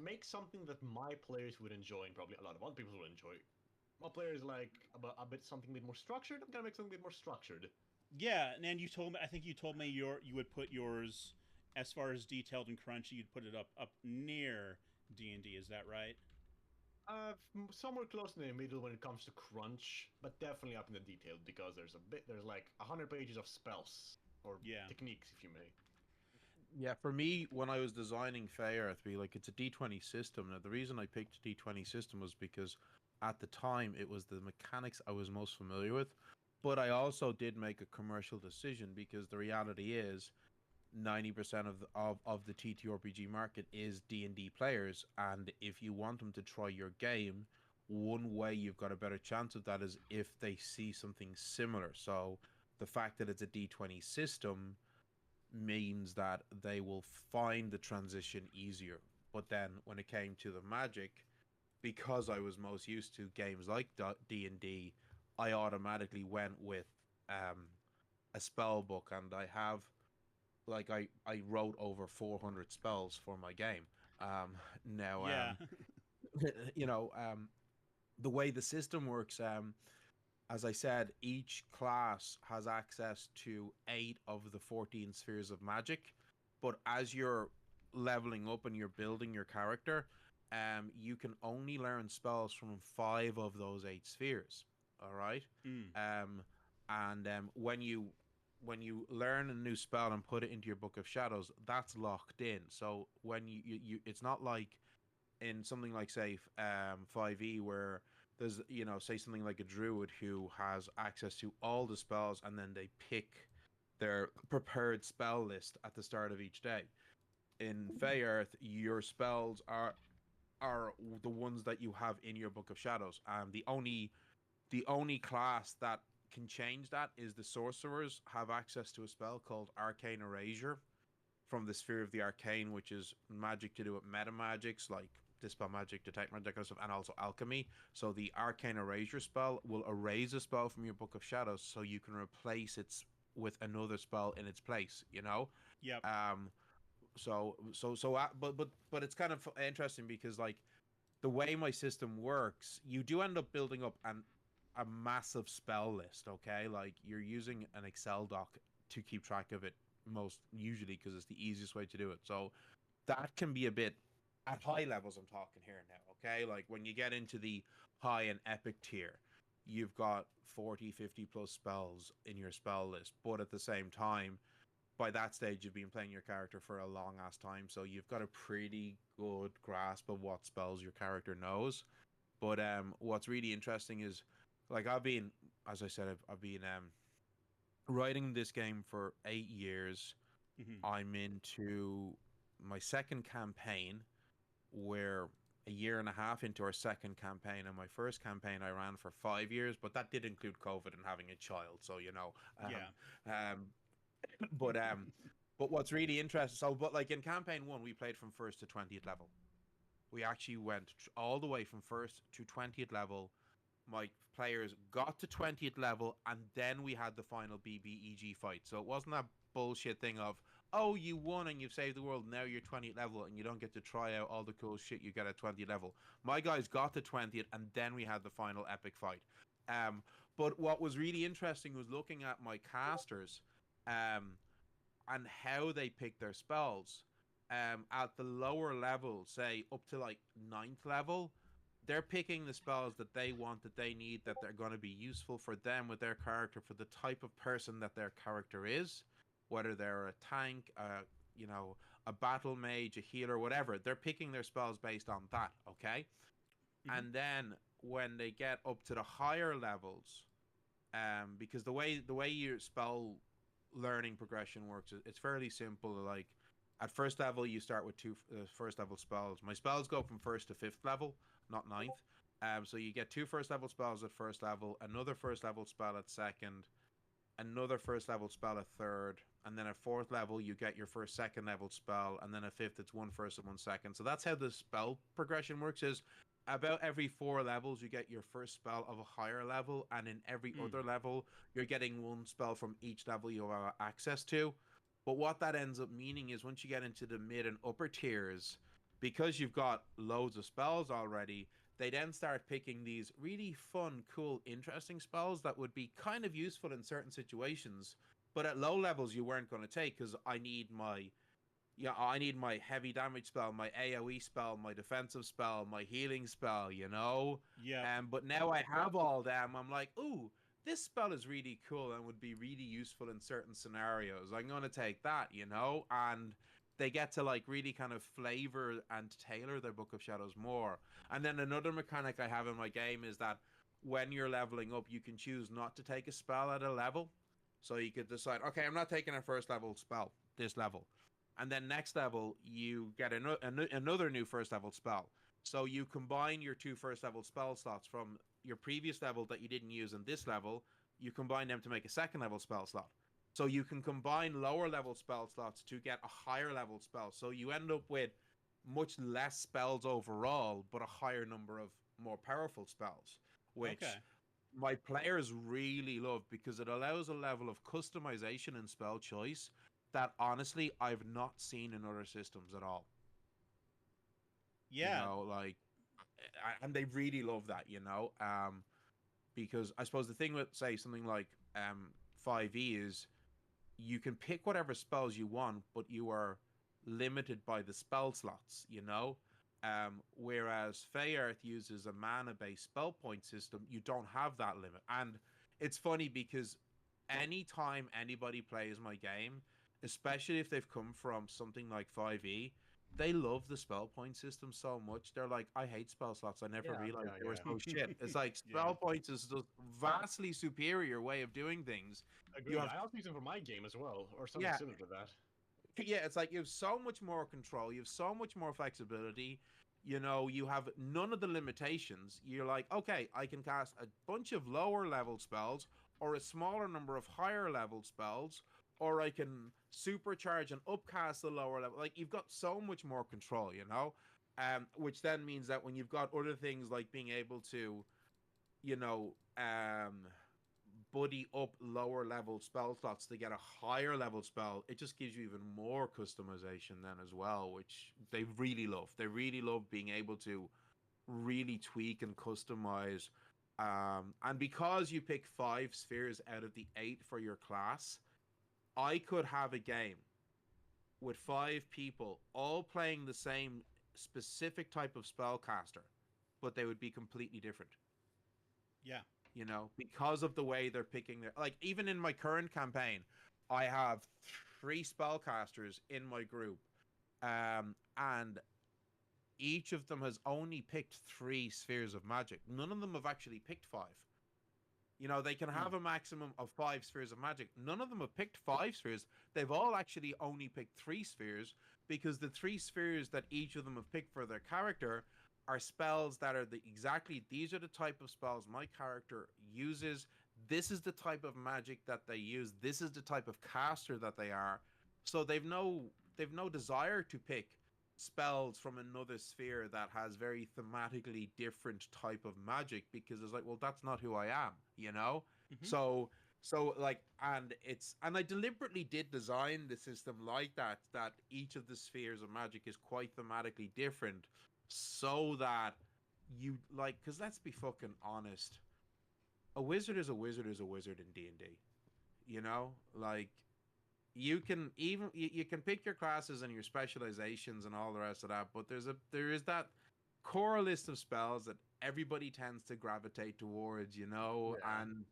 B: make something that my players would enjoy, and probably a lot of other people would enjoy. My players like a bit something a bit more structured. I'm gonna make something a bit more structured.
A: Yeah, and I think you told me you would put yours, as far as detailed and crunchy, you'd put it up near D&D. Is that right?
B: Somewhere close in the middle when it comes to crunch, but definitely up in the detail, because there's like 100 pages of spells or techniques, if you may.
C: Yeah, for me, when I was designing Fayearth, it's a D20 system. Now, the reason I picked a D20 system was because at the time it was the mechanics I was most familiar with, but I also did make a commercial decision, because the reality is 90% of the TTRPG market is D&D players, and if you want them to try your game, one way you've got a better chance of that is if they see something similar. So the fact that it's a D20 system means that they will find the transition easier. But then when it came to the Magic, because I was most used to games like D&D, I automatically went with a spell book, and I wrote over 400 spells for my game. The way the system works, as I said, each class has access to 8 of the 14 spheres of magic. But as you're leveling up and you're building your character, you can only learn spells from 5 of those 8 spheres. All right. When you learn a new spell and put it into your Book of Shadows, that's locked in. So when you it's not like in something like, say, 5e, where there's, say something like a druid who has access to all the spells, and then they pick their prepared spell list at the start of each day. In Fayearth, your spells are the ones that you have in your Book of Shadows. The only class that can change that is the sorcerers have access to a spell called Arcane Erasure, from the sphere of the arcane, which is magic to do with meta magics like dispel magic, detect magic, that kind of stuff, and also alchemy. So the arcane erasure spell will erase a spell from your book of shadows, so you can replace it with another spell in its place. You know,
A: Yep.
C: um, but it's kind of interesting because like the way my system works, you do end up building up a massive spell list. Okay, like you're using an Excel doc to keep track of it most usually because it's the easiest way to do it. So that can be a bit at high levels. I'm talking here now. Okay, like when you get into the high and epic tier, you've got 40, 50 plus spells in your spell list, but at the same time by that stage you've been playing your character for a long ass time, so you've got a pretty good grasp of what spells your character knows. But what's really interesting is like I've been, as I said, I've been writing this game for 8 years.
A: Hmm.
C: I'm into my second campaign. We're a year and a half into our second campaign, and my first campaign I ran for 5 years, but that did include COVID and having a child, so you know.
A: Yeah.
C: Um, but but what's really interesting, so but like in campaign one, we played from first to 20th level. We actually went all the way from first to 20th level. My players got to 20th level, and then we had the final BBEG fight. So it wasn't that bullshit thing of, oh, you won and you've saved the world, now you're 20th level and you don't get to try out all the cool shit you get at 20th level. My guys got to 20th, and then we had the final epic fight. Um, but what was really interesting was looking at my casters, um, and how they pick their spells. At the lower level, say up to like ninth level, they're picking the spells that they want, that they need, that they're going to be useful for them with their character, for the type of person that their character is, whether they're a tank, you know, a battle mage, a healer, whatever. They're picking their spells based on that. Okay,
A: Hmm.
C: and then when they get up to the higher levels, because the way your spell learning progression works, it's fairly simple. Like at first level, you start with two first level spells. My spells go from first to fifth level, not ninth. So you get two first level spells at first level, another first level spell at second, another first level spell at third, and then at fourth level you get your first second level spell, and then at fifth it's one first and one second. So that's how the spell progression works. Is about every 4 levels you get your first spell of a higher level, and in every
A: Mm.
C: other level you're getting one spell from each level you have access to. But what that ends up meaning is once you get into the mid and upper tiers, because you've got loads of spells already, they then start picking these really fun, cool, interesting spells that would be kind of useful in certain situations, but at low levels you weren't going to take because I need my heavy damage spell, my AoE spell, my defensive spell, my healing spell, you know?
A: Yep.
C: But now I have all them. I'm like, ooh, this spell is really cool and would be really useful in certain scenarios. I'm going to take that, you know? And they get to like really kind of flavor and tailor their Book of Shadows more. And then another mechanic I have in my game is that when you're leveling up, you can choose not to take a spell at a level. So you could decide, okay, I'm not taking a first level spell this level, and then next level you get another new first level spell. So you combine your two first level spell slots from your previous level that you didn't use in this level. You combine them to make a second level spell slot. So you can combine lower level spell slots to get a higher level spell. So you end up with much less spells overall, but a higher number of more powerful spells,
A: Okay.
C: which my players really love because it allows a level of customization and spell choice that honestly I've not seen in other systems at all. You
A: Yeah.
C: know, like, and they really love that. You know, because I suppose the thing with say something like 5e is you can pick whatever spells you want, but you are limited by the spell slots. You know. Whereas Feyarth uses a mana-based spell point system, you don't have that limit. And it's funny because anytime anybody plays my game, especially if they've come from something like 5e, they love the spell point system so much. They're like, I hate spell slots. I never
B: Yeah,
C: realized
B: yeah,
C: they were
B: yeah.
C: so shit. It's like
A: Yeah.
C: spell points is a vastly superior way of doing things. You
B: Agreed.
C: have,
B: I also use them for my game as well, or something
C: yeah,
B: similar to that.
C: yeah, it's like you have so much more control, you have so much more flexibility. You know, you have none of the limitations. You're like, okay, I can cast a bunch of lower level spells or a smaller number of higher level spells, or I can supercharge and upcast the lower level. Like you've got so much more control, you know. Which then means that when you've got other things like being able to, you know, buddy up lower level spell slots to get a higher level spell, it just gives you even more customization then as well, which they really love. They really love being able to really tweak and customize. And because you pick 5 spheres out of the 8 for your class, I could have a game with 5 people all playing the same specific type of spellcaster, but they would be completely different.
A: Yeah.
C: You know, because of the way they're picking their, like, even in my current campaign, I have 3 spellcasters in my group, and each of them has only picked 3 spheres of magic. None of them have actually picked 5. You know, they can have a maximum of 5 spheres of magic. None of them have picked 5 spheres. They've all actually only picked 3 spheres, because the 3 spheres that each of them have picked for their character are spells that are these are the type of spells my character uses. This is the type of magic that they use. This is the type of caster that they are. So they've no desire to pick spells from another sphere that has very thematically different type of magic, because it's like, well, that's not who I am, you know?
A: Mm-hmm.
C: So like, and I deliberately did design the system like that each of the spheres of magic is quite thematically different, so that you, like, because let's be fucking honest, a wizard is a wizard is a wizard in D&D, you know? Like, you can you can pick your classes and your specializations and all the rest of that, but there is that core list of spells that everybody tends to gravitate towards, you know.
B: Yeah.
C: And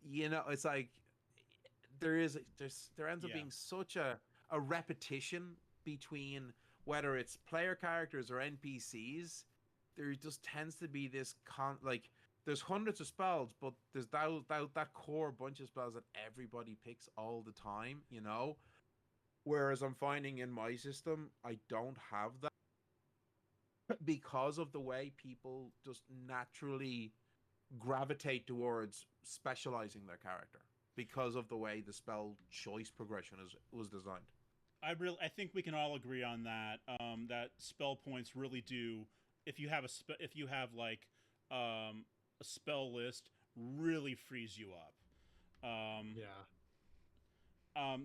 C: you know, it's like there ends up being such a repetition between, whether it's player characters or NPCs. There just tends to be this like, there's hundreds of spells, but there's that core bunch of spells that everybody picks all the time, you know? Whereas I'm finding in my system, I don't have that, because of the way people just naturally gravitate towards specializing their character, because of the way the spell choice progression was designed.
A: I think we can all agree on that. That spell points really do. If you have like a spell list, really frees you up.
B: Yeah.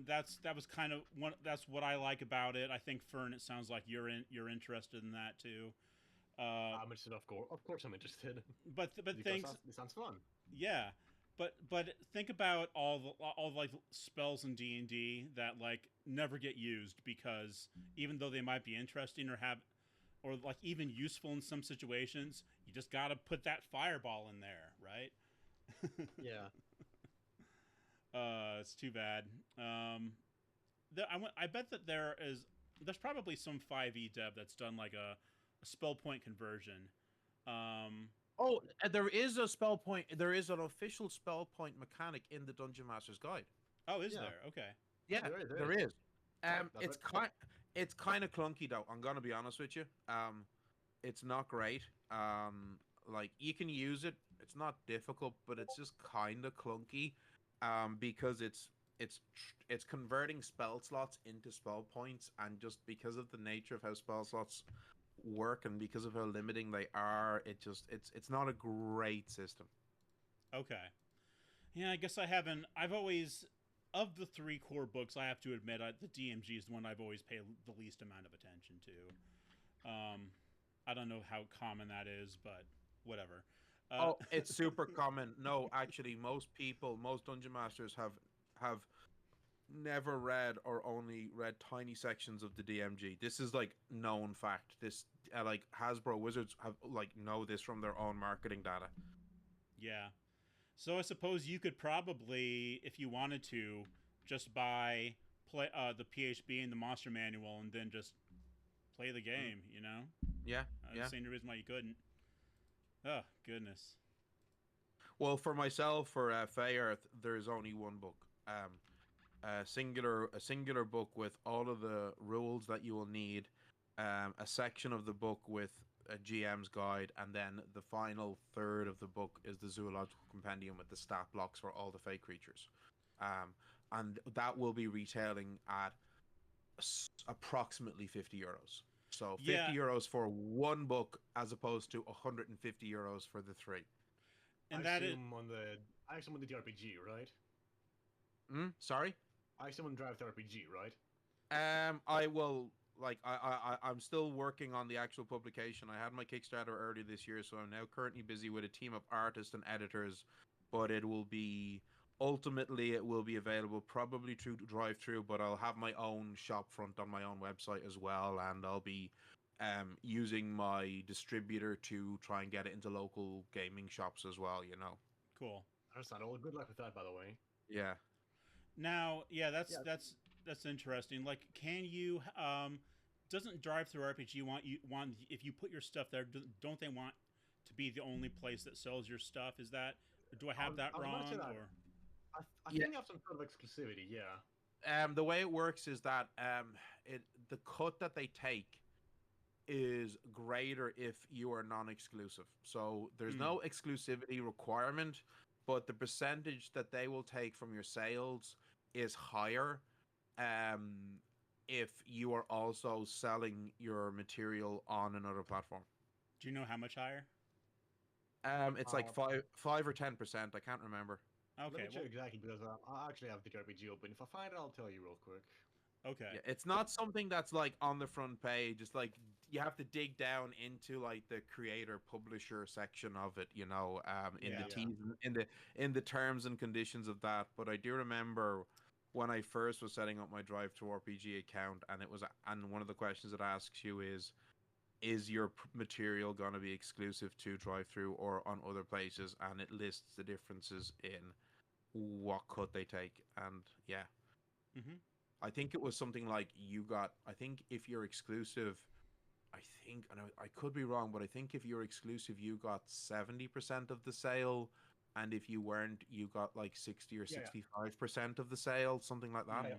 A: That was kind of one. That's what I like about it. I think Fern, it sounds like you're interested in that too.
B: I'm interested, of course. Of course, I'm interested.
A: But
B: Because
A: things,
B: it sounds fun.
A: yeah. But think about all like spells in D&D that like never get used, because even though they might be interesting or like even useful in some situations, you just gotta put that fireball in there, right?
B: Yeah.
A: It's too bad. I bet that there's probably some 5e dev that's done like a spell point conversion.
C: Oh, there is a spell point. There is an official spell point mechanic in the Dungeon Master's Guide.
A: Oh, is there? Okay.
C: Yeah, there is.
B: That's
C: It's kind of clunky though. I'm gonna be honest with you. It's not great. Like, you can use it. It's not difficult, but it's just kind of clunky. Because it's converting spell slots into spell points, and just because of the nature of how spell slots work and because of how limiting they are, it's not a great system.
A: Okay. Yeah, I guess I've always, of the 3 core books, I have to admit, the DMG is the one I've always paid the least amount of attention to. I don't know how common that is, but whatever.
C: Oh, it's super common. No, actually, most dungeon masters have never read or only read tiny sections of the DMG. This is like known fact. This like Hasbro Wizards have like know this from their own marketing data.
A: Yeah. So I suppose you could probably, if you wanted to, just buy the PHB and the Monster Manual and then just play the game. You know.
C: Yeah.
A: I don't see any reason why you couldn't. Oh goodness.
C: Well, for myself, for Fey Earth, there's only one book. A singular book with all of the rules that you will need. A section of the book with a GM's guide, and then the final third of the book is the zoological compendium with the stat blocks for all the Fey creatures. and that will be retailing at approximately €50. So
A: Yeah,
C: €50 for one book as opposed to €150 for the three.
A: and
B: I
A: that is
B: assume on the TRPG, right?
C: Sorry.
B: I assume on Drive RPG, right?
C: I will like I'm still working on the actual publication. I had my Kickstarter earlier this year, so I'm now currently busy with a team of artists and editors. But it will be ultimately it will be available probably through drive through, but I'll have my own shop front on my own website as well, and I'll be using my distributor to try and get it into local gaming shops as well.
A: cool.
B: Understand. Well, good luck with that, by the way.
C: Yeah.
A: Now, yeah,
B: Yeah.
A: that's interesting. Like, can you doesn't drive through RPG want if you put your stuff there? Don't they want to be the only place that sells your stuff? Is that do I have that
B: I was about to say
A: wrong?
B: that.
A: Or
B: I
C: Yeah.
B: think you have some sort of exclusivity, yeah.
C: The way it works is that the cut that they take is greater if you are non-exclusive. So there's no exclusivity requirement, but the percentage that they will take from your sales is higher if you are also selling your material on another platform.
A: do you know how much higher?
C: It's like
B: Uh,
C: 5 or 10%. I can't remember.
B: Let
A: Okay,
B: me check exactly because I actually have the RPG open. If I find it, I'll tell you real quick.
A: okay,
C: Yeah, it's not something that's like on the front page. It's like you have to dig down into like the creator publisher section of it, in
A: Yeah.
C: the T's in the terms and conditions of that. But I do remember when I first was setting up my Drive to RPG account, and one of the questions it asks you is your material going to be exclusive to drive through or on other places, and it lists the differences in what cut they take. And yeah,
A: hmm
C: I think it was something like I think if you're exclusive, and I could be wrong, but I think if you're exclusive, you got 70% of the sale, and if you weren't, you got like 60 or
B: Yeah, yeah.
C: 65% of the sale, something like that.
B: Yeah,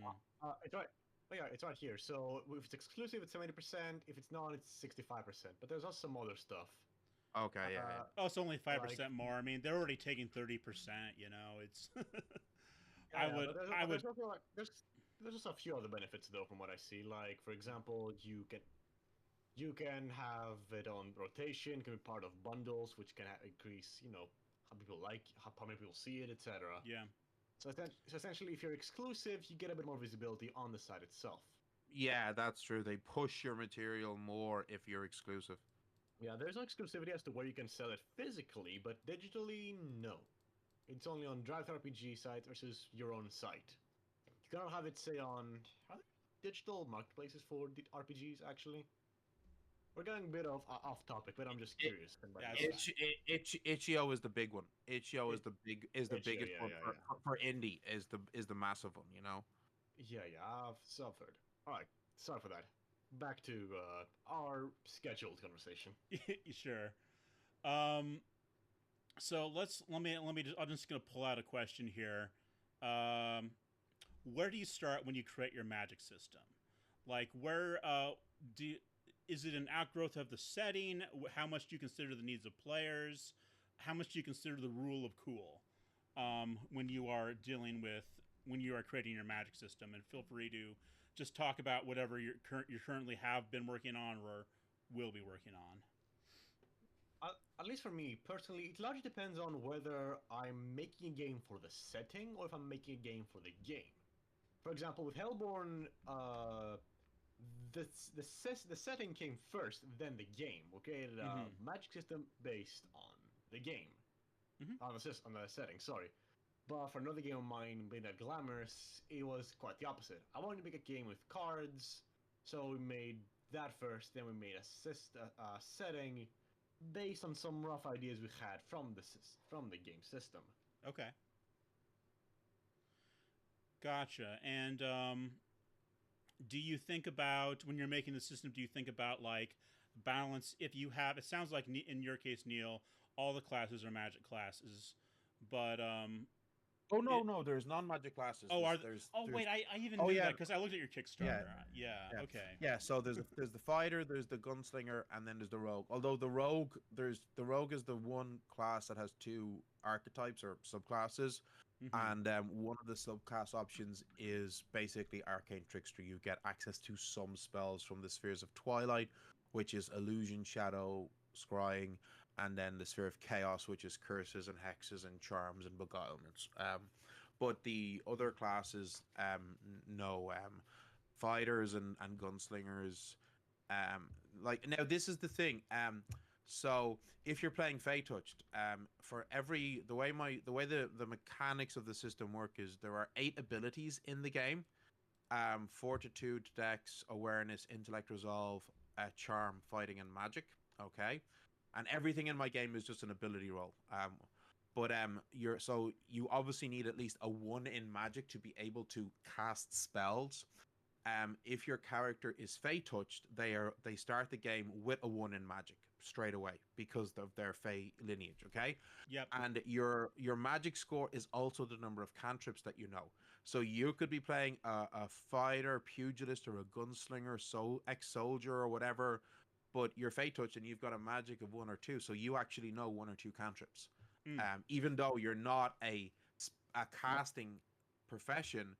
B: it's right. Oh, yeah, it's right here. So if it's exclusive, it's 70%. If it's not, it's 65%. But there's also some other stuff.
C: Okay, yeah,
B: Uh,
A: Oh, it's only 5%
B: like
A: more. I mean, they're already taking 30%. It's
B: yeah, yeah.
A: I
B: But
A: would
B: there's also like there's just a few other benefits though, from what I see. Like for example, you can have it on rotation. Can be part of bundles, which can increase how people how many people see it, etc.
A: yeah.
B: So essentially, if you're exclusive, you get a bit more visibility on the site itself.
C: Yeah, that's true. They push your material more if you're exclusive.
B: Yeah, there's no exclusivity as to where you can sell it physically, but digitally, no. It's only on Drive RPG site versus your own site. You cannot have it say on are there digital marketplaces for the RPGs. Actually, we're getting a bit off topic, but I'm just
C: It,
B: curious.
A: Yeah, it's fine.
C: Itch.io is the big one. Itch.io
B: It,
C: is the
B: Itch.io,
C: biggest
B: yeah,
C: one
B: yeah,
C: for indie is the massive one.
B: yeah, yeah. I've suffered. All right, sorry for that. Back to our scheduled conversation.
A: Sure. Um, so let me just I'm just gonna pull out a question here. Um, where do you start when you create your magic system? Like where do you, is it an outgrowth of the setting? How much do you consider the needs of players? How much do you consider the rule of cool when you are dealing with when you are creating your magic system? And feel free to just talk about whatever you currently have been working on or will be working on.
B: At least for me personally, it largely depends on whether I'm making a game for the setting or if I'm making a game for the game. For example, with Hellborn, the setting came first, then the game. We created a
A: Mm-hmm.
B: magic system based on the game,
A: Mm-hmm.
B: on the setting. Sorry, but for another game of mine, being that glamorous, it was quite the opposite. I wanted to make a game with cards, so we made that first. Then we made a setting based on some rough ideas we had from the game system.
A: Okay. Gotcha. And do you think about when you're making the system? Do you think about like balance? If you have, it sounds like in your case, Neil, all the classes are magic classes, but
C: Oh no,
A: it.
C: no, there's non-magic classes.
A: Oh, oh
C: There's
A: wait, I even
C: oh
A: knew
C: yeah,
A: that because I looked at your
C: yeah,
A: Kickstarter. Yeah.
C: yeah,
A: Okay.
C: yeah. So there's the fighter, there's the gunslinger, and then there's the rogue. Although the rogue is the one class that has two archetypes or subclasses.
A: Mm-hmm.
C: And one of the subclass options is basically Arcane Trickster. You get access to some spells from the Spheres of Twilight, which is Illusion, Shadow, Scrying, and then the Sphere of Chaos, which is Curses and Hexes and Charms and Beguilements. But the other classes, no. Fighters and gunslingers. Like now, this is the thing. So if you're playing Fey Touched, for every the mechanics of the system work is there are 8 abilities in the game. Fortitude, Dex, Awareness, Intellect, Resolve, Charm, Fighting, and Magic. Okay, and everything in my game is just an ability roll. But you obviously need at least a 1 in Magic to be able to cast spells. If your character is Fey touched, they start the game with a 1 in Magic straight away because of their Fey lineage. Okay,
A: Yep.
C: and your Magic score is also the number of cantrips that you know. So you could be playing a fighter, pugilist, or a gunslinger, ex-soldier or whatever, but you're Fey touched and you've got a Magic of 1 or 2, so you actually know 1 or 2 cantrips.
A: Mm.
C: Even though you're not a casting profession,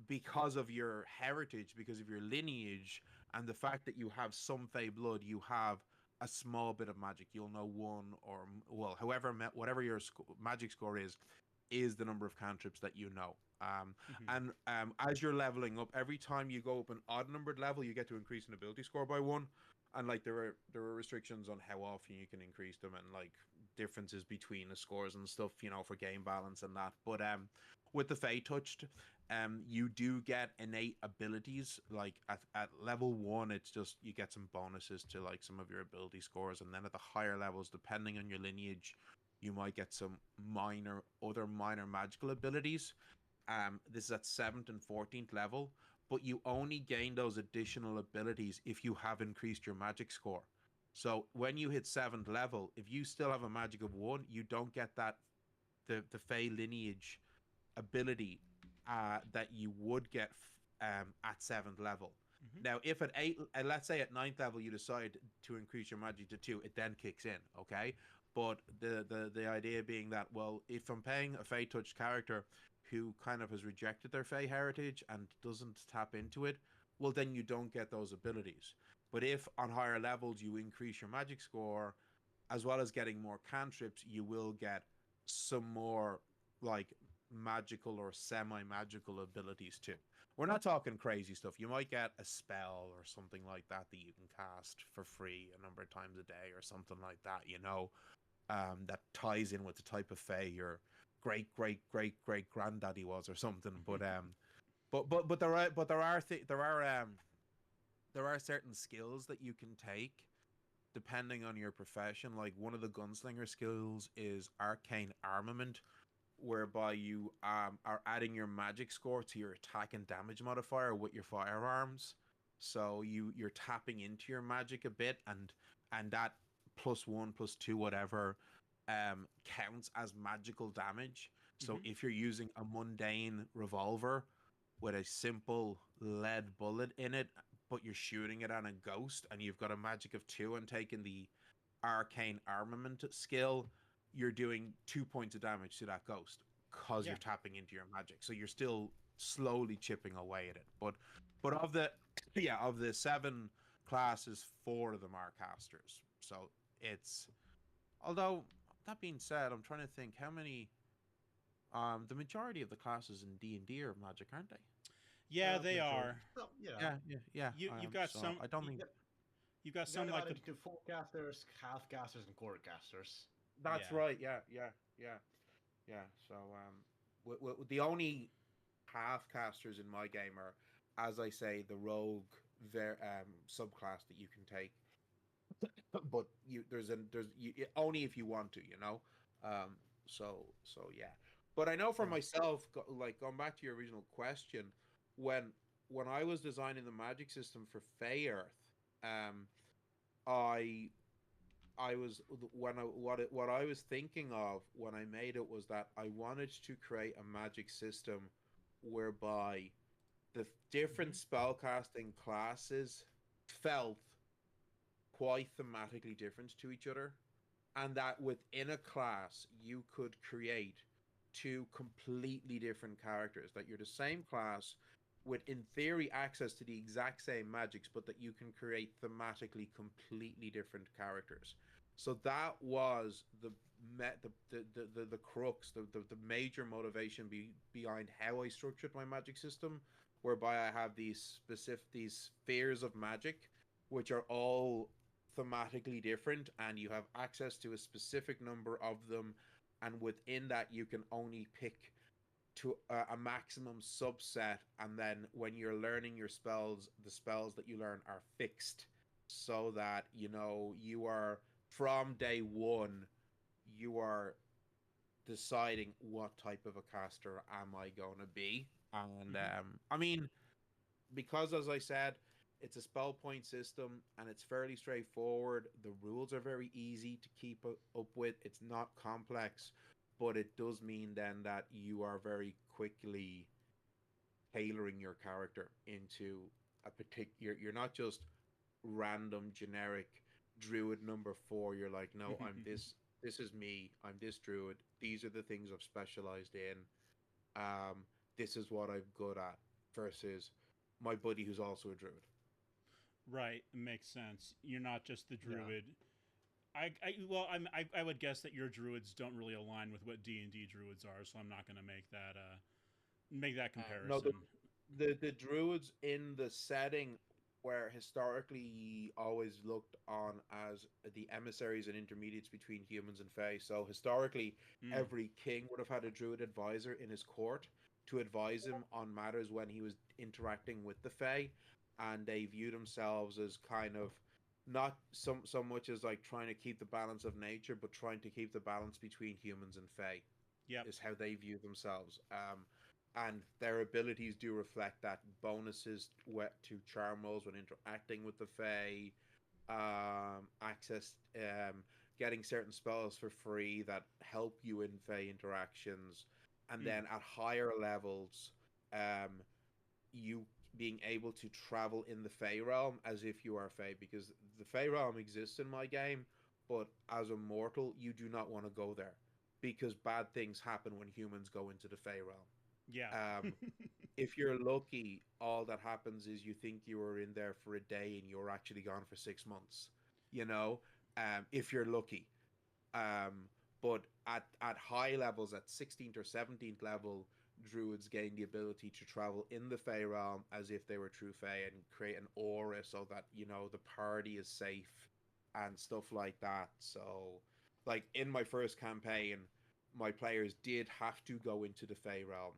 C: because of your heritage, because of your lineage, and the fact that you have some Fey blood, you have a small bit of magic. You'll know 1 or, well, whatever your magic score is the number of cantrips that you know.
A: Mm-hmm.
C: And as you're leveling up, every time you go up an odd numbered level, you get to increase an ability score by 1. And like there are restrictions on how often you can increase them, and like differences between the scores and stuff, for game balance and that. But with the Fey touched, you do get innate abilities. Like at level 1, it's just you get some bonuses to like some of your ability scores, and then at the higher levels, depending on your lineage, you might get some other minor magical abilities. This is at 7th and 14th level, but you only gain those additional abilities if you have increased your magic score. So when you hit 7th level, if you still have a magic of 1, you don't get the Fey lineage ability that you would get at 7th level.
A: Mm-hmm.
C: Now, if at 8, let's say at 9th level you decide to increase your magic to 2, it then kicks in, okay? But the idea being that, well, if I'm paying a Fey touched character who kind of has rejected their Fey heritage and doesn't tap into it, well, then you don't get those abilities. But if on higher levels you increase your magic score, as well as getting more cantrips, you will get some more like magical or semi-magical abilities too. We're not talking crazy stuff. You might get a spell or something like that you can cast for free a number of times a day or something like that, that ties in with the type of Fey your great great great great granddaddy was or something. But there are certain skills that you can take depending on your profession. Like one of the gunslinger skills is arcane armament, whereby you are adding your magic score to your attack and damage modifier with your firearms. So you're tapping into your magic a bit, and that +1, +2, whatever, counts as magical damage. So
A: Mm-hmm.
C: if you're using a mundane revolver with a simple lead bullet in it, but you're shooting it on a ghost, and you've got a magic of 2 and taking the arcane armament skill, you're doing 2 points of damage to that ghost because
A: Yeah.
C: you're tapping into your magic. So you're still slowly chipping away at it. But of the 7 classes, 4 of them are casters. So it's, although that being said, I'm trying to think how many. The majority of the classes in D&D are magic, aren't they?
A: Yeah, they
B: Majority.
A: are.
B: So, yeah.
C: Yeah.
A: You've got
C: So
A: some.
C: I don't think
A: You've got
B: You got
A: some like
B: divided
A: the.
B: into full casters, half casters, and quarter casters.
C: that's
A: Yeah.
C: right. Yeah. So the only half casters in my game are, as I say, the rogue subclass that you can take. But only if you want to, So yeah. But I know for
B: And
C: myself, like going back to your original question, when when I was designing the magic system for Fey Earth, um, I I was when I what I was thinking of when I made it was that I wanted to create a magic system whereby the different
A: Mm-hmm.
C: spellcasting classes felt quite thematically different to each other, and that within a class you could create two completely different characters. That you're the same class with, in theory, access to the exact same magics, but that you can create thematically completely different characters. So that was the crux, the major motivation behind how I structured my magic system, whereby I have these spheres of magic, which are all thematically different, and you have access to a specific number of them, and within that you can only pick to a maximum subset, and then when you're learning your spells, the spells that you learn are fixed, so that you are, from day one, you are deciding what type of a caster am I going to be. And
A: Hmm.
C: I mean, because, as I said, it's a spell point system and it's fairly straightforward. The rules are very easy to keep up with. It's not complex, but it does mean then that you are very quickly tailoring your character into a particular. You're not just random generic druid number 4. You're like, no, I'm this. This is me. I'm this druid. These are the things I've specialized in. This is what I'm good at. Versus my buddy who's also a druid.
A: Right, makes sense. You're not just the
B: Yeah.
A: druid. I would guess that your druids don't really align with what D&D druids are, so I'm not going to make that
C: No,
A: comparison.
C: the druids in the setting were historically always looked on as the emissaries and intermediates between humans and fae. So historically,
A: Mm,
C: every king would have had a druid advisor in his court to advise him on matters when he was interacting with the fae, and they viewed themselves as kind of not so much as like trying to keep the balance of nature, but trying to keep the balance between humans and fae
A: yep.
C: is how they view themselves. And their abilities do reflect that. Bonuses to charm rolls when interacting with the Fae, access, getting certain spells for free that help you in Fae interactions, and
A: Mm,
C: then at higher levels, um, you being able to travel in the Fey realm as if you are Fey, because the Fey realm exists in my game, but as a mortal, you do not want to go there because bad things happen when humans go into the Fey realm.
A: yeah.
C: Um, if you're lucky, all that happens is you think you were in there for a day and you're actually gone for 6 months. You know, if you're lucky. Um, but at high levels, at 16th or 17th level, druids gain the ability to travel in the Fey realm as if they were true Fey and create an aura so that the party is safe and stuff like that. So, like in my first campaign, my players did have to go into the Fey realm,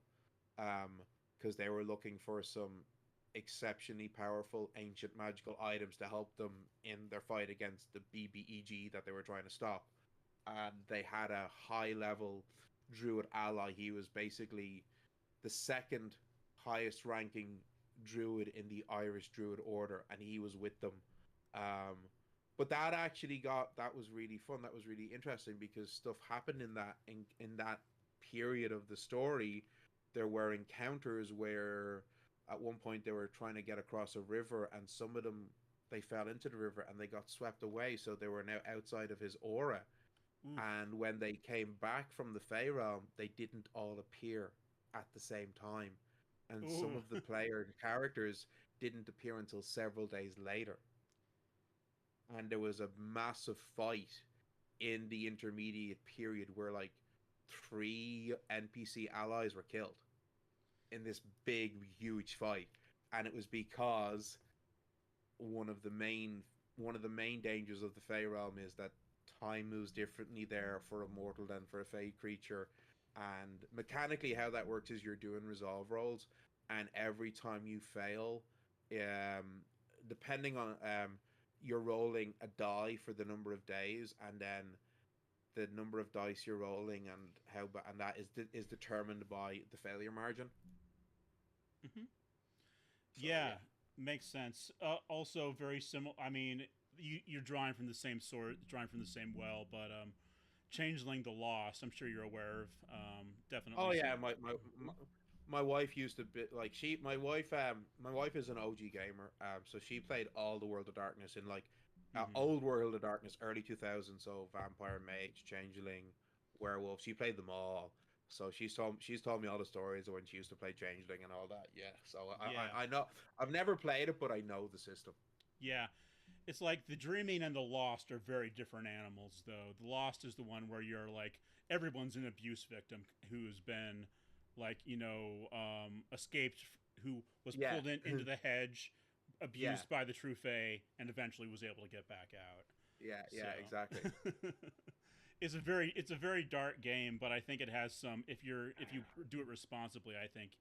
C: um, because they were looking for some exceptionally powerful ancient magical items to help them in their fight against the BBEG that they were trying to stop. And they had a high level druid ally. He was basically the second highest ranking druid in the Irish Druid Order, and he was with them. Um, but that was really fun. That was really interesting because stuff happened in that period of the story. There were encounters where at one point they were trying to get across a river, and some of them, they fell into the river and they got swept away, so they were now outside of his aura.
A: Oof.
C: And when they came back from the Fey realm, they didn't all appear at the same time. And some
A: Ooh.
C: of the player characters didn't appear until several days later. And there was a massive fight in the intermediate period where like three NPC allies were killed in this big, huge fight. And it was because one of the main one of the main dangers of the Fey realm is that time moves differently there for a mortal than for a Fey creature. And mechanically, how that works is you're doing resolve rolls, and every time you fail, um, depending on you're rolling a die for the number of days, and then the number of dice you're rolling and and that is determined by the failure margin.
A: Hmm.
C: So
A: Yeah,
C: yeah.
A: makes sense. Also, very similar. I mean, you're drawing from the same sort, drawing from the same well, but Changeling the Lost. I'm sure you're aware of. Definitely
C: Oh yeah,
A: some.
C: my wife used to be like my wife is an OG gamer, so she played all the World of Darkness in like
A: Hmm.
C: old World of Darkness, early 2000s, so Vampire, Mage, Changeling, Werewolf. She played them all, So she's told me all the stories of when she used to play Changeling and all that. Yeah. So
A: Yeah,
C: I know I've never played it, but I know the system.
A: yeah. It's like the Dreaming and the Lost are very different animals, though. The Lost is the one where you're like everyone's an abuse victim who's been like escaped, who was
C: Yeah.
A: pulled into the hedge,
C: Yeah.
A: abused by the True Fae, and eventually was able to get back out.
C: Yeah.
A: So
C: Yeah. Exactly.
A: it's a very dark game, but I think it has some. If you do it responsibly, I think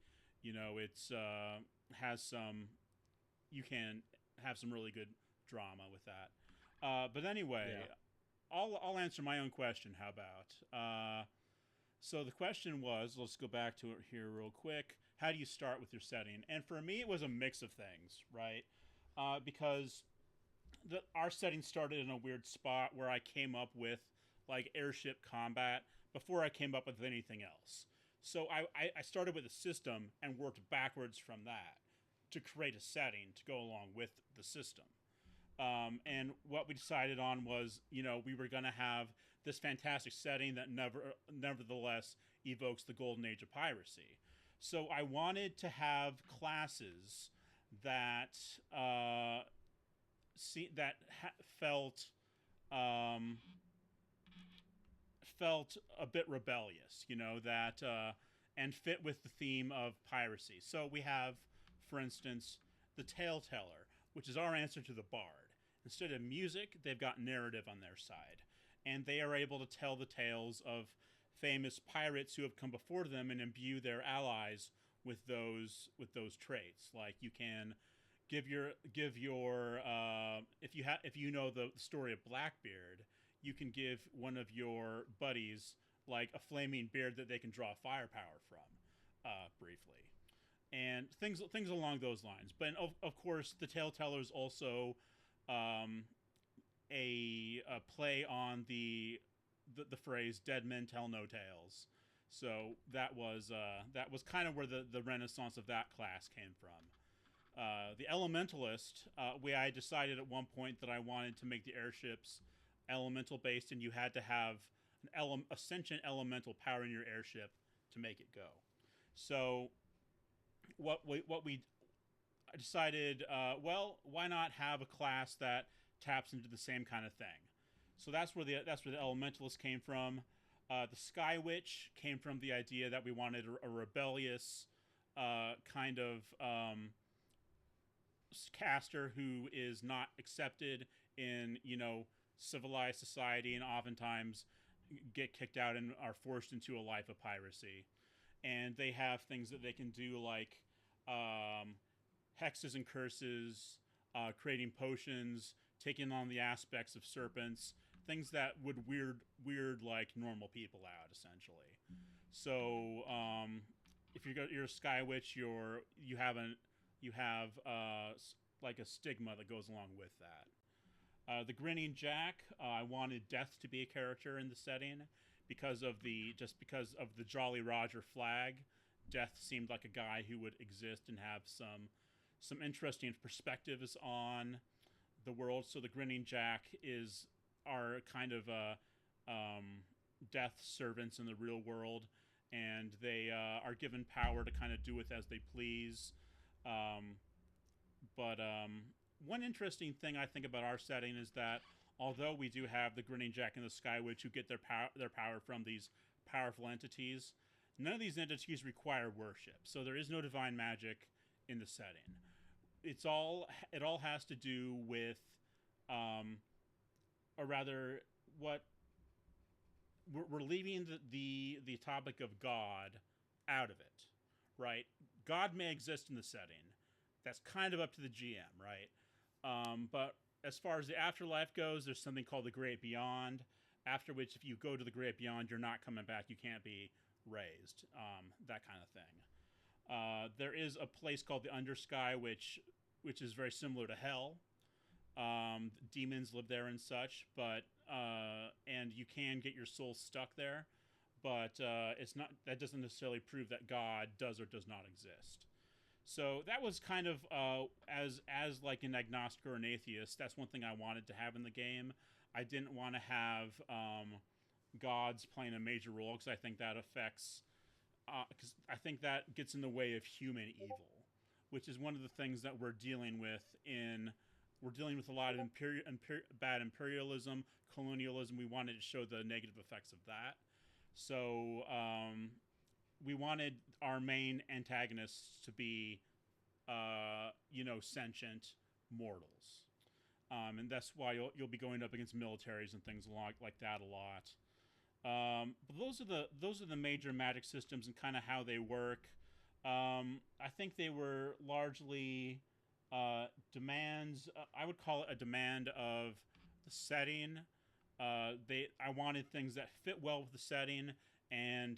A: it's has some. You can have some really good drama with that. But anyway,
C: Yeah.
A: I'll answer my own question. How about? So the question was, let's go back to it here real quick. How do you start with your setting? And for me, it was a mix of things, right? Because our setting started in a weird spot where I came up with like airship combat before I came up with anything else. So I started with a system and worked backwards from that to create a setting to go along with the system. And what we decided on was, we were going to have this fantastic setting that nevertheless evokes the golden age of piracy. So I wanted to have classes that felt um, felt a bit rebellious, that and fit with the theme of piracy. So we have, for instance, the Tale Teller, which is our answer to the Bard. Instead of music, they've got narrative on their side, and they are able to tell the tales of famous pirates who have come before them and imbue their allies with those traits. Like you can give your if you know the story of Blackbeard, you can give one of your buddies like a flaming beard that they can draw firepower from, briefly, and things along those lines. But of course, the Tale Teller is also um, a play on the phrase "dead men tell no tales." So that was kind of where the renaissance of that class came from. The Elementalist, I decided at one point that I wanted to make the airships elemental based, and you had to have a sentient elemental powering your airship to make it go. So what we decided, well, why not have a class that taps into the same kind of thing? So that's where the Elementalist came from. The Sky Witch came from the idea that we wanted a rebellious kind of caster who is not accepted in civilized society, and oftentimes get kicked out and are forced into a life of piracy. And they have things that they can do like hexes and curses, creating potions, taking on the aspects of serpents, things that would weird like normal people out essentially. So if you're a Sky Witch, you have like a stigma that goes along with that. The Grinning Jack, I wanted Death to be a character in the setting because of the Jolly Roger flag. Death seemed like a guy who would exist and have some interesting perspectives on the world. So the Grinning Jack is our kind of death servants in the real world, and they are given power to kind of do with as they please. But one interesting thing I think about our setting is that although we do have the Grinning Jack and the Sky Witch who get their power from these powerful entities, none of these entities require worship. So there is no divine magic in the setting. It all has to do with, or rather, what we're leaving the topic of God out of it, right? God may exist in the setting. That's kind of up to the GM, right? But as far as the afterlife goes, there's something called the Great Beyond, after which if you go to the Great Beyond, you're not coming back. You can't be raised, that kind of thing. There is a place called the Undersky, which is very similar to Hell. Demons live there and such, but and you can get your soul stuck there, but it's not. That doesn't necessarily prove that God does or does not exist. So that was kind of as like an agnostic or an atheist. That's one thing I wanted to have in the game. I didn't want to have gods playing a major role because I think that affects because I think that gets in the way of human evil, which is one of the things that we're dealing with in. We're dealing with a lot of bad imperialism, colonialism. We wanted to show the negative effects of that. So we wanted our main antagonists to be, sentient mortals. And that's why you'll be going up against militaries and things like that a lot. But those are the major magic systems and kind of how they work. I think they were largely demands. I would call it a demand of the setting. I wanted things that fit well with the setting and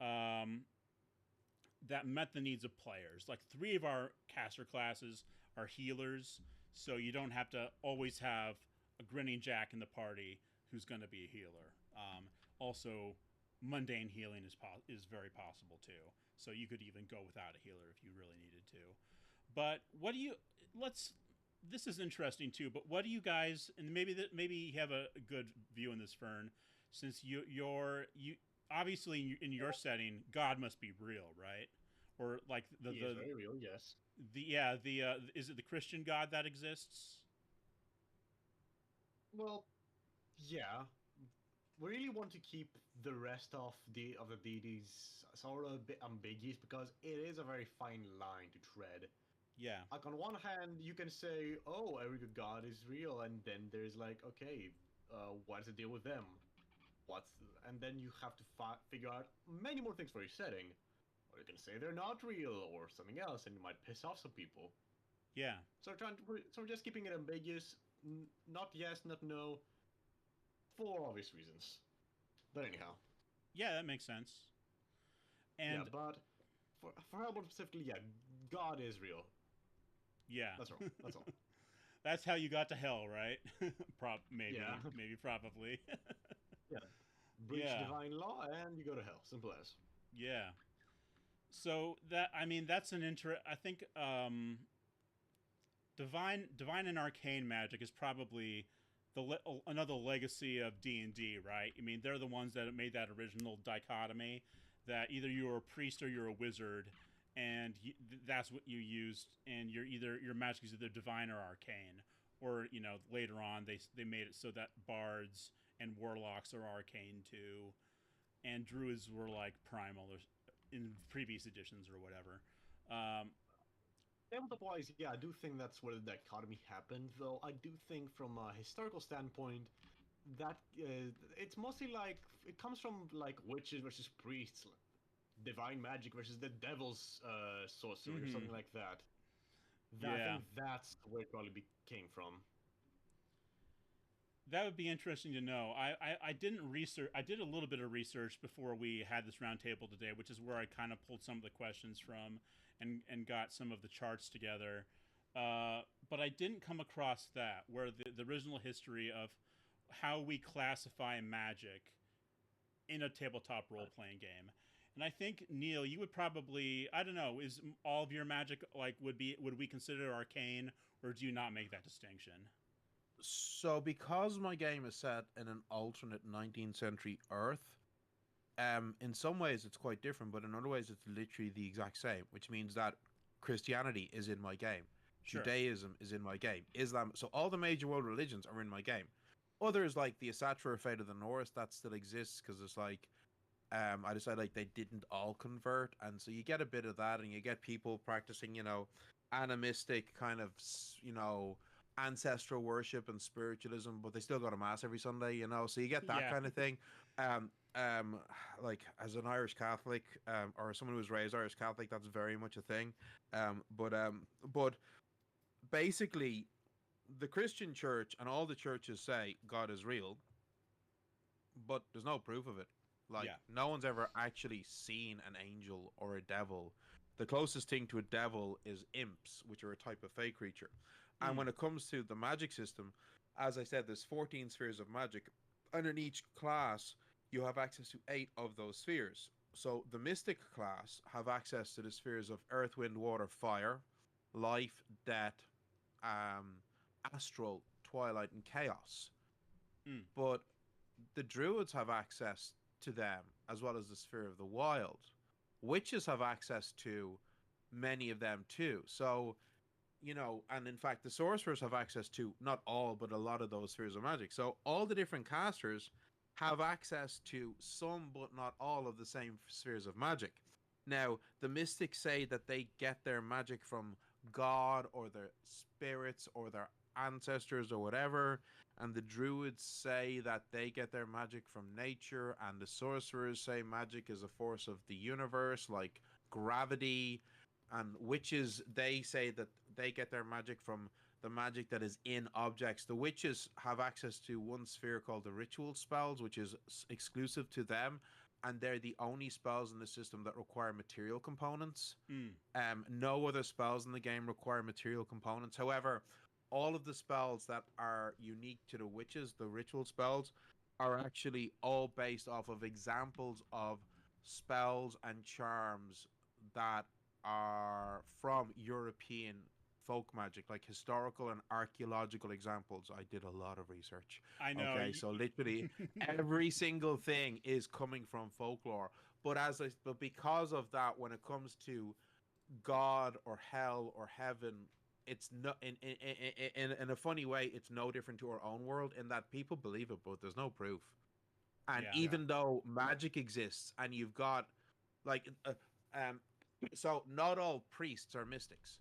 A: um, that met the needs of players. Like 3 of our caster classes are healers, so you don't have to always have a grinning Jack in the party who's going to be a healer. Also, mundane healing is very possible too. So you could even go without a healer if you really needed to. But what do you? Let's. This is interesting too. But what do you guys? And maybe you have a good view in this, Fern, since you obviously in your setting, God must be real, right? Or like
B: He is very real, yes.
A: Is it the Christian God that exists?
B: Well, yeah. We really want to keep the rest of the deities sort of a bit ambiguous because it is a very fine line to tread.
A: Yeah.
B: Like on one hand, you can say, "Oh, every good god is real," and then there's like, okay, what's the deal with them? And then you have to figure out many more things for your setting. Or you can say they're not real or something else, and you might piss off some people.
A: Yeah.
B: So we're just keeping it ambiguous, not yes, not no, for obvious reasons. But anyhow.
A: Yeah, that makes sense. And
B: yeah, but for Hellborn specifically, yeah, God is real.
A: Yeah.
B: That's all. That's all.
A: That's how you got to hell, right? Maybe.
B: Yeah.
A: Maybe probably.
B: Yeah. Breach divine law and you go to hell. Simple as.
A: Yeah. So that's an I think divine and arcane magic is probably another legacy of D&D, right? I mean, they're the ones that made that original dichotomy that either you're a priest or you're a wizard, and that's what you used, and your magic is either divine or arcane, or later on they made it so that bards and warlocks are arcane too, and druids were like primal or in previous editions or whatever.
B: Tabletop-wise, yeah, I do think that's where the dichotomy happened, though I do think from a historical standpoint that it's mostly like, it comes from like witches versus priests, divine magic versus the devil's sorcery or something like that. I think that's where it probably came from.
A: That would be interesting to know. I didn't research. I did a little bit of research before we had this roundtable today, which is where I kind of pulled some of the questions from and got some of the charts together. But I didn't come across that, where the original history of how we classify magic in a tabletop role-playing game. And I think, Neil, you would probably, I don't know, is all of your magic like would we consider arcane, or do you not make that distinction?
C: So, because my game is set in an alternate 19th century Earth, in some ways it's quite different, but in other ways it's literally the exact same, which means that Christianity is in my game. Sure. Judaism is in my game. Islam. So all the major world religions are in my game. Others, like the Asatra Fate of the North, that still exists because it's like, I decided like they didn't all convert, and so you get a bit of that, and you get people practicing, animistic kind of, ancestral worship and spiritualism, but they still go to mass every Sunday, so you get that kind of thing. Like as an Irish Catholic, or someone who was raised Irish Catholic, that's very much a thing. But basically, the Christian church and all the churches say God is real, but there's no proof of it. Like, no one's ever actually seen an angel or a devil. The closest thing to a devil is imps, which are a type of fey creature. And when it comes to the magic system, as I said, there's 14 spheres of magic. And in each class, you have access to 8 of those spheres. So the mystic class have access to the spheres of earth, wind, water, fire, life, death, astral, twilight, and chaos. But the druids have access to them, as well as the sphere of the wild. Witches have access to many of them too. So, and in fact, the sorcerers have access to not all, but a lot of those spheres of magic. So, all the different casters have access to some, but not all, of the same spheres of magic. Now, the mystics say that they get their magic from God or their spirits or their ancestors or whatever, and the druids say that they get their magic from nature, and the sorcerers say magic is a force of the universe, like gravity, and witches, they say that they get their magic from the magic that is in objects. The witches have access to one sphere called the ritual spells, which is exclusive to them, and they're the only spells in the system that require material components. No other spells in the game require material components. However, all of the spells that are unique to the witches, the ritual spells, are actually all based off of examples of spells and charms that are from European folk magic, like historical and archaeological examples. I did a lot of research.
A: I know.
C: Okay, so literally every single thing is coming from folklore. But because of that, when it comes to God or hell or heaven, it's not in a funny way. It's no different to our own world in that people believe it, but there's no proof. And
A: Yeah.
C: even though magic exists, and you've got like, so not all priests are mystics.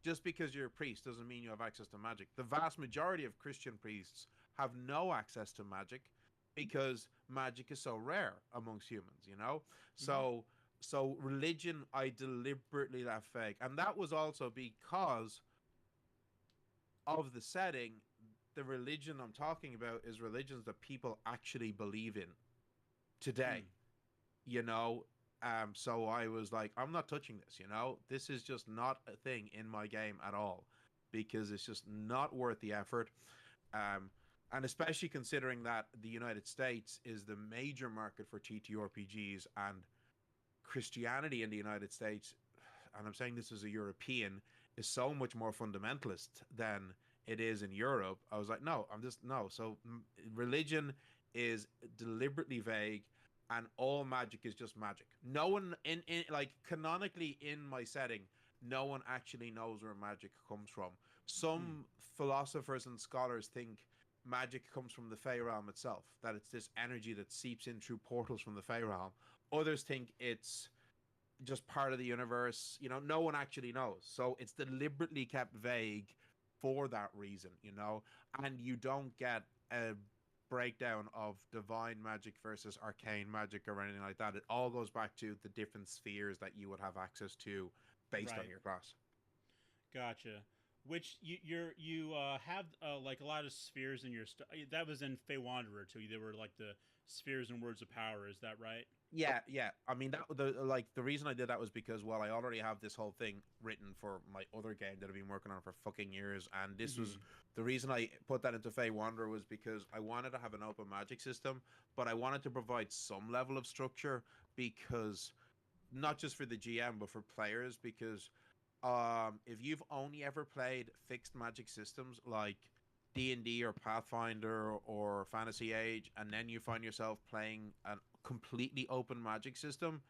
C: Just because you're a priest doesn't mean you have access to magic. The vast majority of Christian priests have no access to magic because magic is so rare amongst humans, So religion, I deliberately left vague. And that was also because of the setting. The religion I'm talking about is religions that people actually believe in today, So I was like, I'm not touching this, This is just not a thing in my game at all because it's just not worth the effort. And especially considering that the United States is the major market for TTRPGs, and Christianity in the United States, and I'm saying this as a European, is so much more fundamentalist than it is in Europe. I was like, no. So religion is deliberately vague, and all magic is just magic. No one in like canonically in my setting, no one actually knows where magic comes from. Some philosophers and scholars think magic comes from the Fey realm itself, that it's this energy that seeps in through portals from the Fey realm. Others think it's just part of the universe. No one actually knows. So it's deliberately kept vague for that reason, and you don't get a breakdown of divine magic versus arcane magic or anything like that. It all goes back to the different spheres that you would have access to based on your class.
A: Gotcha. Which you have like a lot of spheres in your that was in Fey Wanderer too. They were like the spheres and words of power. Is that right?
C: Yeah. I mean, the reason I did that was because, well, I already have this whole thing written for my other game that I've been working on for fucking years, and this was the reason I put that into Fey Wanderer, was because I wanted to have an open magic system, but I wanted to provide some level of structure, because not just for the GM but for players, because if you've only ever played fixed magic systems like D&D or Pathfinder or Fantasy Age, and then you find yourself playing a completely open magic system,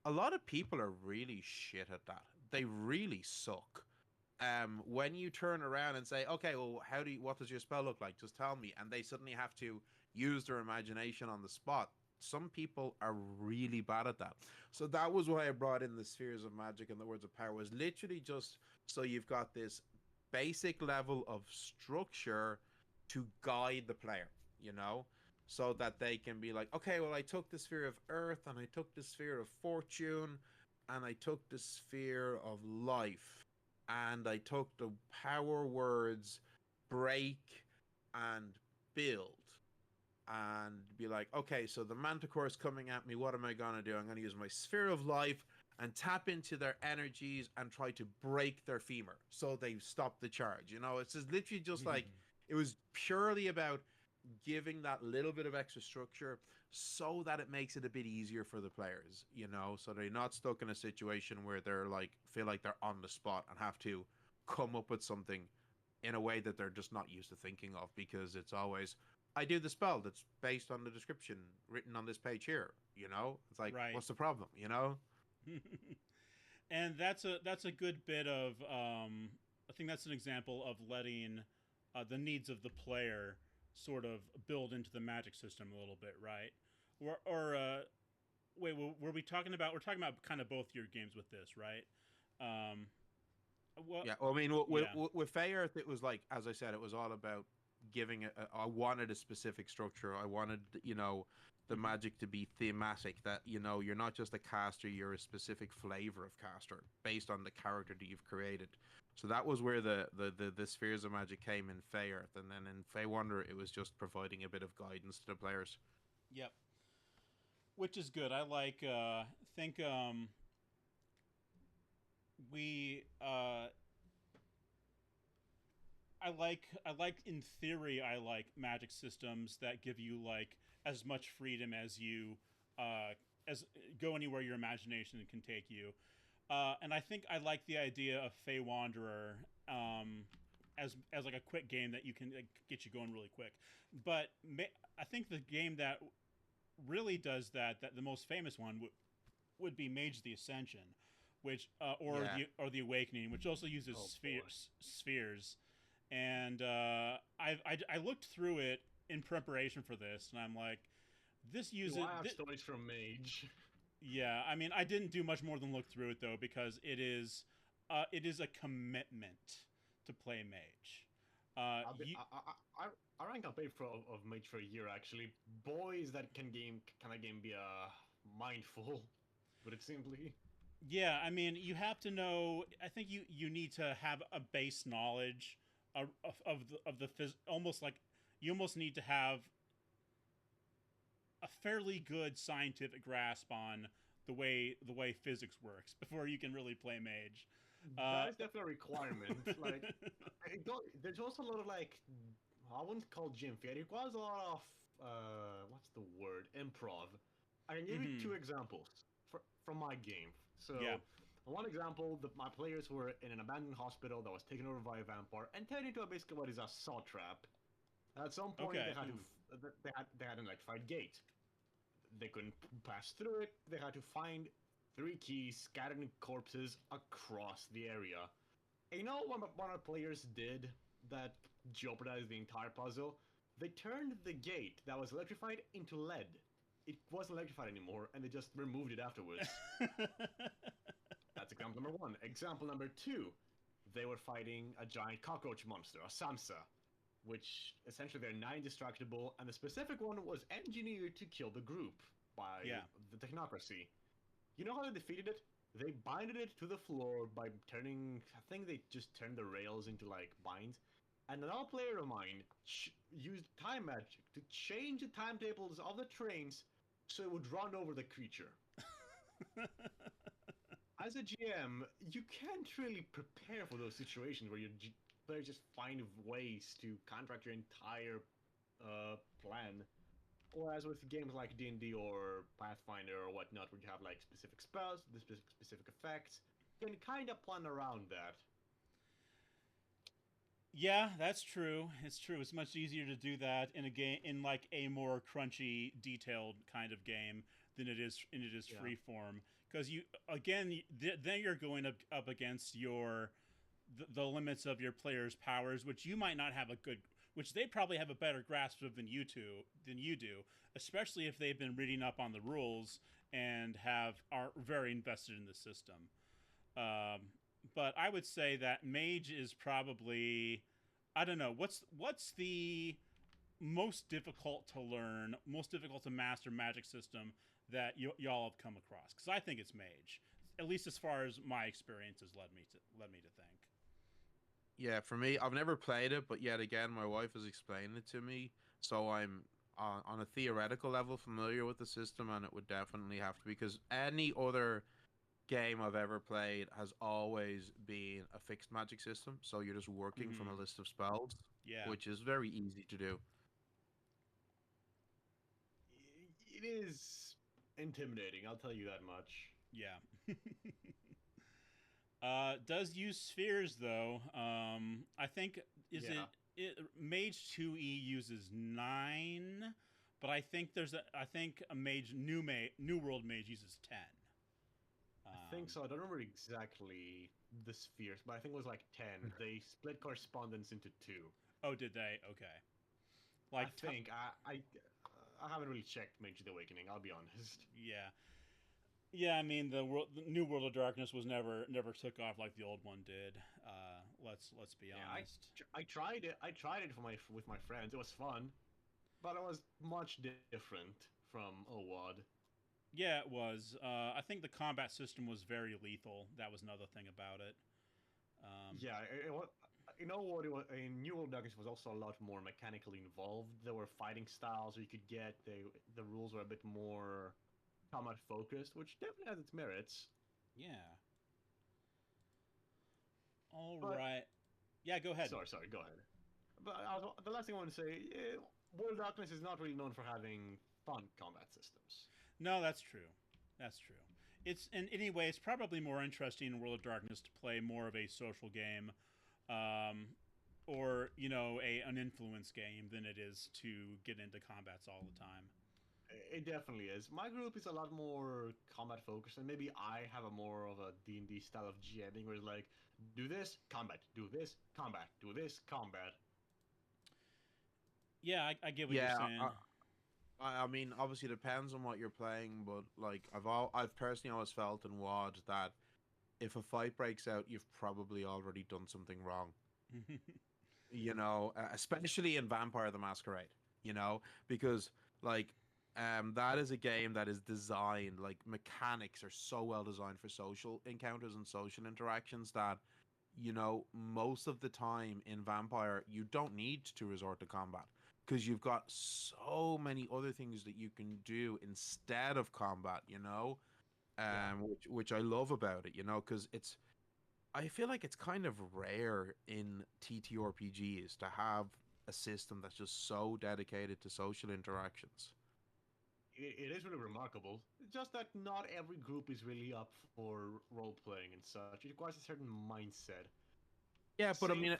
C: a lot of people are really shit at that. They really suck. When you turn around and say, okay, well, what does your spell look like? Just tell me. And they suddenly have to use their imagination on the spot. Some people are really bad at that. So that was why I brought in the spheres of magic and the words of power, was literally just so you've got this basic level of structure to guide the player, so that they can be like, okay, well, I took the sphere of earth, and I took the sphere of fortune, and I took the sphere of life, and I took the power words break and build, and be like, okay, so the manticore is coming at me. What am I going to do? I'm going to use my sphere of life and tap into their energies and try to break their femur so they stop the charge. It's just literally just like, it was purely about giving that little bit of extra structure so that it makes it a bit easier for the players, so they're not stuck in a situation where they're like, feel like they're on the spot and have to come up with something in a way that they're just not used to thinking of, because it's always I do the spell that's based on the description written on this page here. It's like,
A: Right.
C: what's the problem?
A: And that's a good bit of I think that's an example of letting the needs of the player sort of build into the magic system a little bit, right? Or wait, were we talking about? We're talking about kind of both your games with this, right? Um, well,
C: Yeah, well, I mean,
A: yeah.
C: with Fayearth, it was like, as I said, it was all about giving I wanted a specific structure. I wanted, the
A: Mhm.
C: magic to be thematic. That you're not just a caster; you're a specific flavor of caster based on the character that you've created. So that was where the spheres of magic came in Fayearth, and then in Fey Wanderer, it was just providing a bit of guidance to the players.
A: Yep. Which is good. I like. Think we. I like in theory. I like magic systems that give you like as much freedom as you as go anywhere your imagination can take you. And I think I like the idea of Fey Wanderer as like a quick game that you can like, get you going really quick. But I think the game that really does that the most famous one would be Mage the Ascension, which
C: Yeah.
A: the Awakening, which also uses
B: Oh boy.
A: spheres. And I looked through it in preparation for this, and I'm like, this
B: Do
A: uses
B: I have stories from Mage?
A: yeah. I mean, I didn't do much more than look through it though, because it is a commitment to play Mage.
B: I've been,
A: You
B: I rank up for of Mage for a year actually. Boy, is that can that game be mindful, put it simply.
A: Yeah, I mean, you have to know. I think you need to have a base knowledge of the almost like you almost need to have a fairly good scientific grasp on the way physics works before you can really play Mage.
B: That is definitely a requirement. Like, there's also a lot of like, I wouldn't call gym theory. It requires a lot of what's the word? Improv. I can give you
A: hmm
B: two examples from my game.
A: Yeah.
B: So, one example, my players were in an abandoned hospital that was taken over by a vampire and turned into basically what is a saw trap. At some point,
A: Okay.
B: they had to
A: Ooh.
B: they had an electrified gate. They couldn't pass through it. They had to find three keys scattered in corpses across the area. And you know what one of the players did that jeopardized the entire puzzle? They turned the gate that was electrified into lead. It wasn't electrified anymore, and they just removed it afterwards. That's example number one. Example number two, they were fighting a giant cockroach monster, a Samsa, which essentially they're not indestructible, and the specific one was engineered to kill the group by
A: Yeah.
B: the technocracy. You know how they defeated it? They binded it to the floor by turning. I think they just turned the rails into like binds. And another player of mine used time magic to change the timetables of the trains so it would run over the creature. As a GM, you can't really prepare for those situations where your players just find ways to contract your entire plan. Whereas with games like D&D or Pathfinder or whatnot, where you have like specific spells, the specific effects, you can kind of plan around that.
A: Yeah, that's true. It's true. It's much easier to do that in a game in like a more crunchy, detailed kind of game than it is
B: Yeah.
A: free form. Because you again, then you're going up against the limits of your players' powers, which you might not have a good, which they probably have a better grasp of than you do, especially if they've been reading up on the rules and are very invested in the system. Um, but I would say that Mage is probably I don't know what's the most difficult to learn, most difficult to master magic system that y'all have come across? Because I think it's Mage, at least as far as my experiences led me to think.
C: Yeah, for me, I've never played it, but yet again, my wife has explained it to me, so I'm on a theoretical level familiar with the system, and it would definitely have to because any other game I've ever played has always been a fixed magic system, so you're just working from a
A: Mm-hmm.
C: list of spells,
A: Yeah,
C: which is very easy to do.
B: It is intimidating, I'll tell you that much.
A: yeah. Does use spheres though. I think is
B: Yeah.
A: it Mage 2E uses 9, but I think a mage new world mage uses 10.
B: I think so. I don't remember exactly the spheres, but I think it was like 10. They split correspondence into two.
A: Oh, did they? Okay.
B: I think I haven't really checked Mage the Awakening. I'll be honest.
A: Yeah. Yeah, I mean the New World of Darkness was never took off like the old one did. Let's be honest.
B: I tried it. I tried it with my friends. It was fun, but it was much different from OWAD.
A: Yeah, it was. I think the combat system was very lethal. That was another thing about it.
B: Yeah, you know what? In New World Darkness was also a lot more mechanically involved. There were fighting styles you could get. The rules were a bit more combat focused, which definitely has its merits.
A: Yeah. All right. Yeah, go ahead.
B: Sorry, go ahead. But the last thing I want to say, World Darkness is not really known for having fun combat systems.
A: No, that's true. That's true. It's in anyway. It's probably more interesting in World of Darkness to play more of a social game, or an influence game than it is to get into combats all the time.
B: It definitely is. My group is a lot more combat focused, and maybe I have a more of a D&D style of GMing, where it's like, do this, combat, do this, combat, do this, combat.
A: Yeah, I get what you're saying.
C: I mean, obviously, it depends on what you're playing, but like I've personally always felt in WoD that if a fight breaks out, you've probably already done something wrong. Especially in Vampire the Masquerade. Because like that is a game that is designed, like mechanics are so well designed for social encounters and social interactions that most of the time in Vampire you don't need to resort to combat, because you've got so many other things that you can do instead of combat, which I love about it, because I feel like it's kind of rare in TTRPGs to have a system that's just so dedicated to social interactions.
B: It is really remarkable. Just that not every group is really up for role playing and such. It requires a certain mindset.
C: Yeah, but
B: same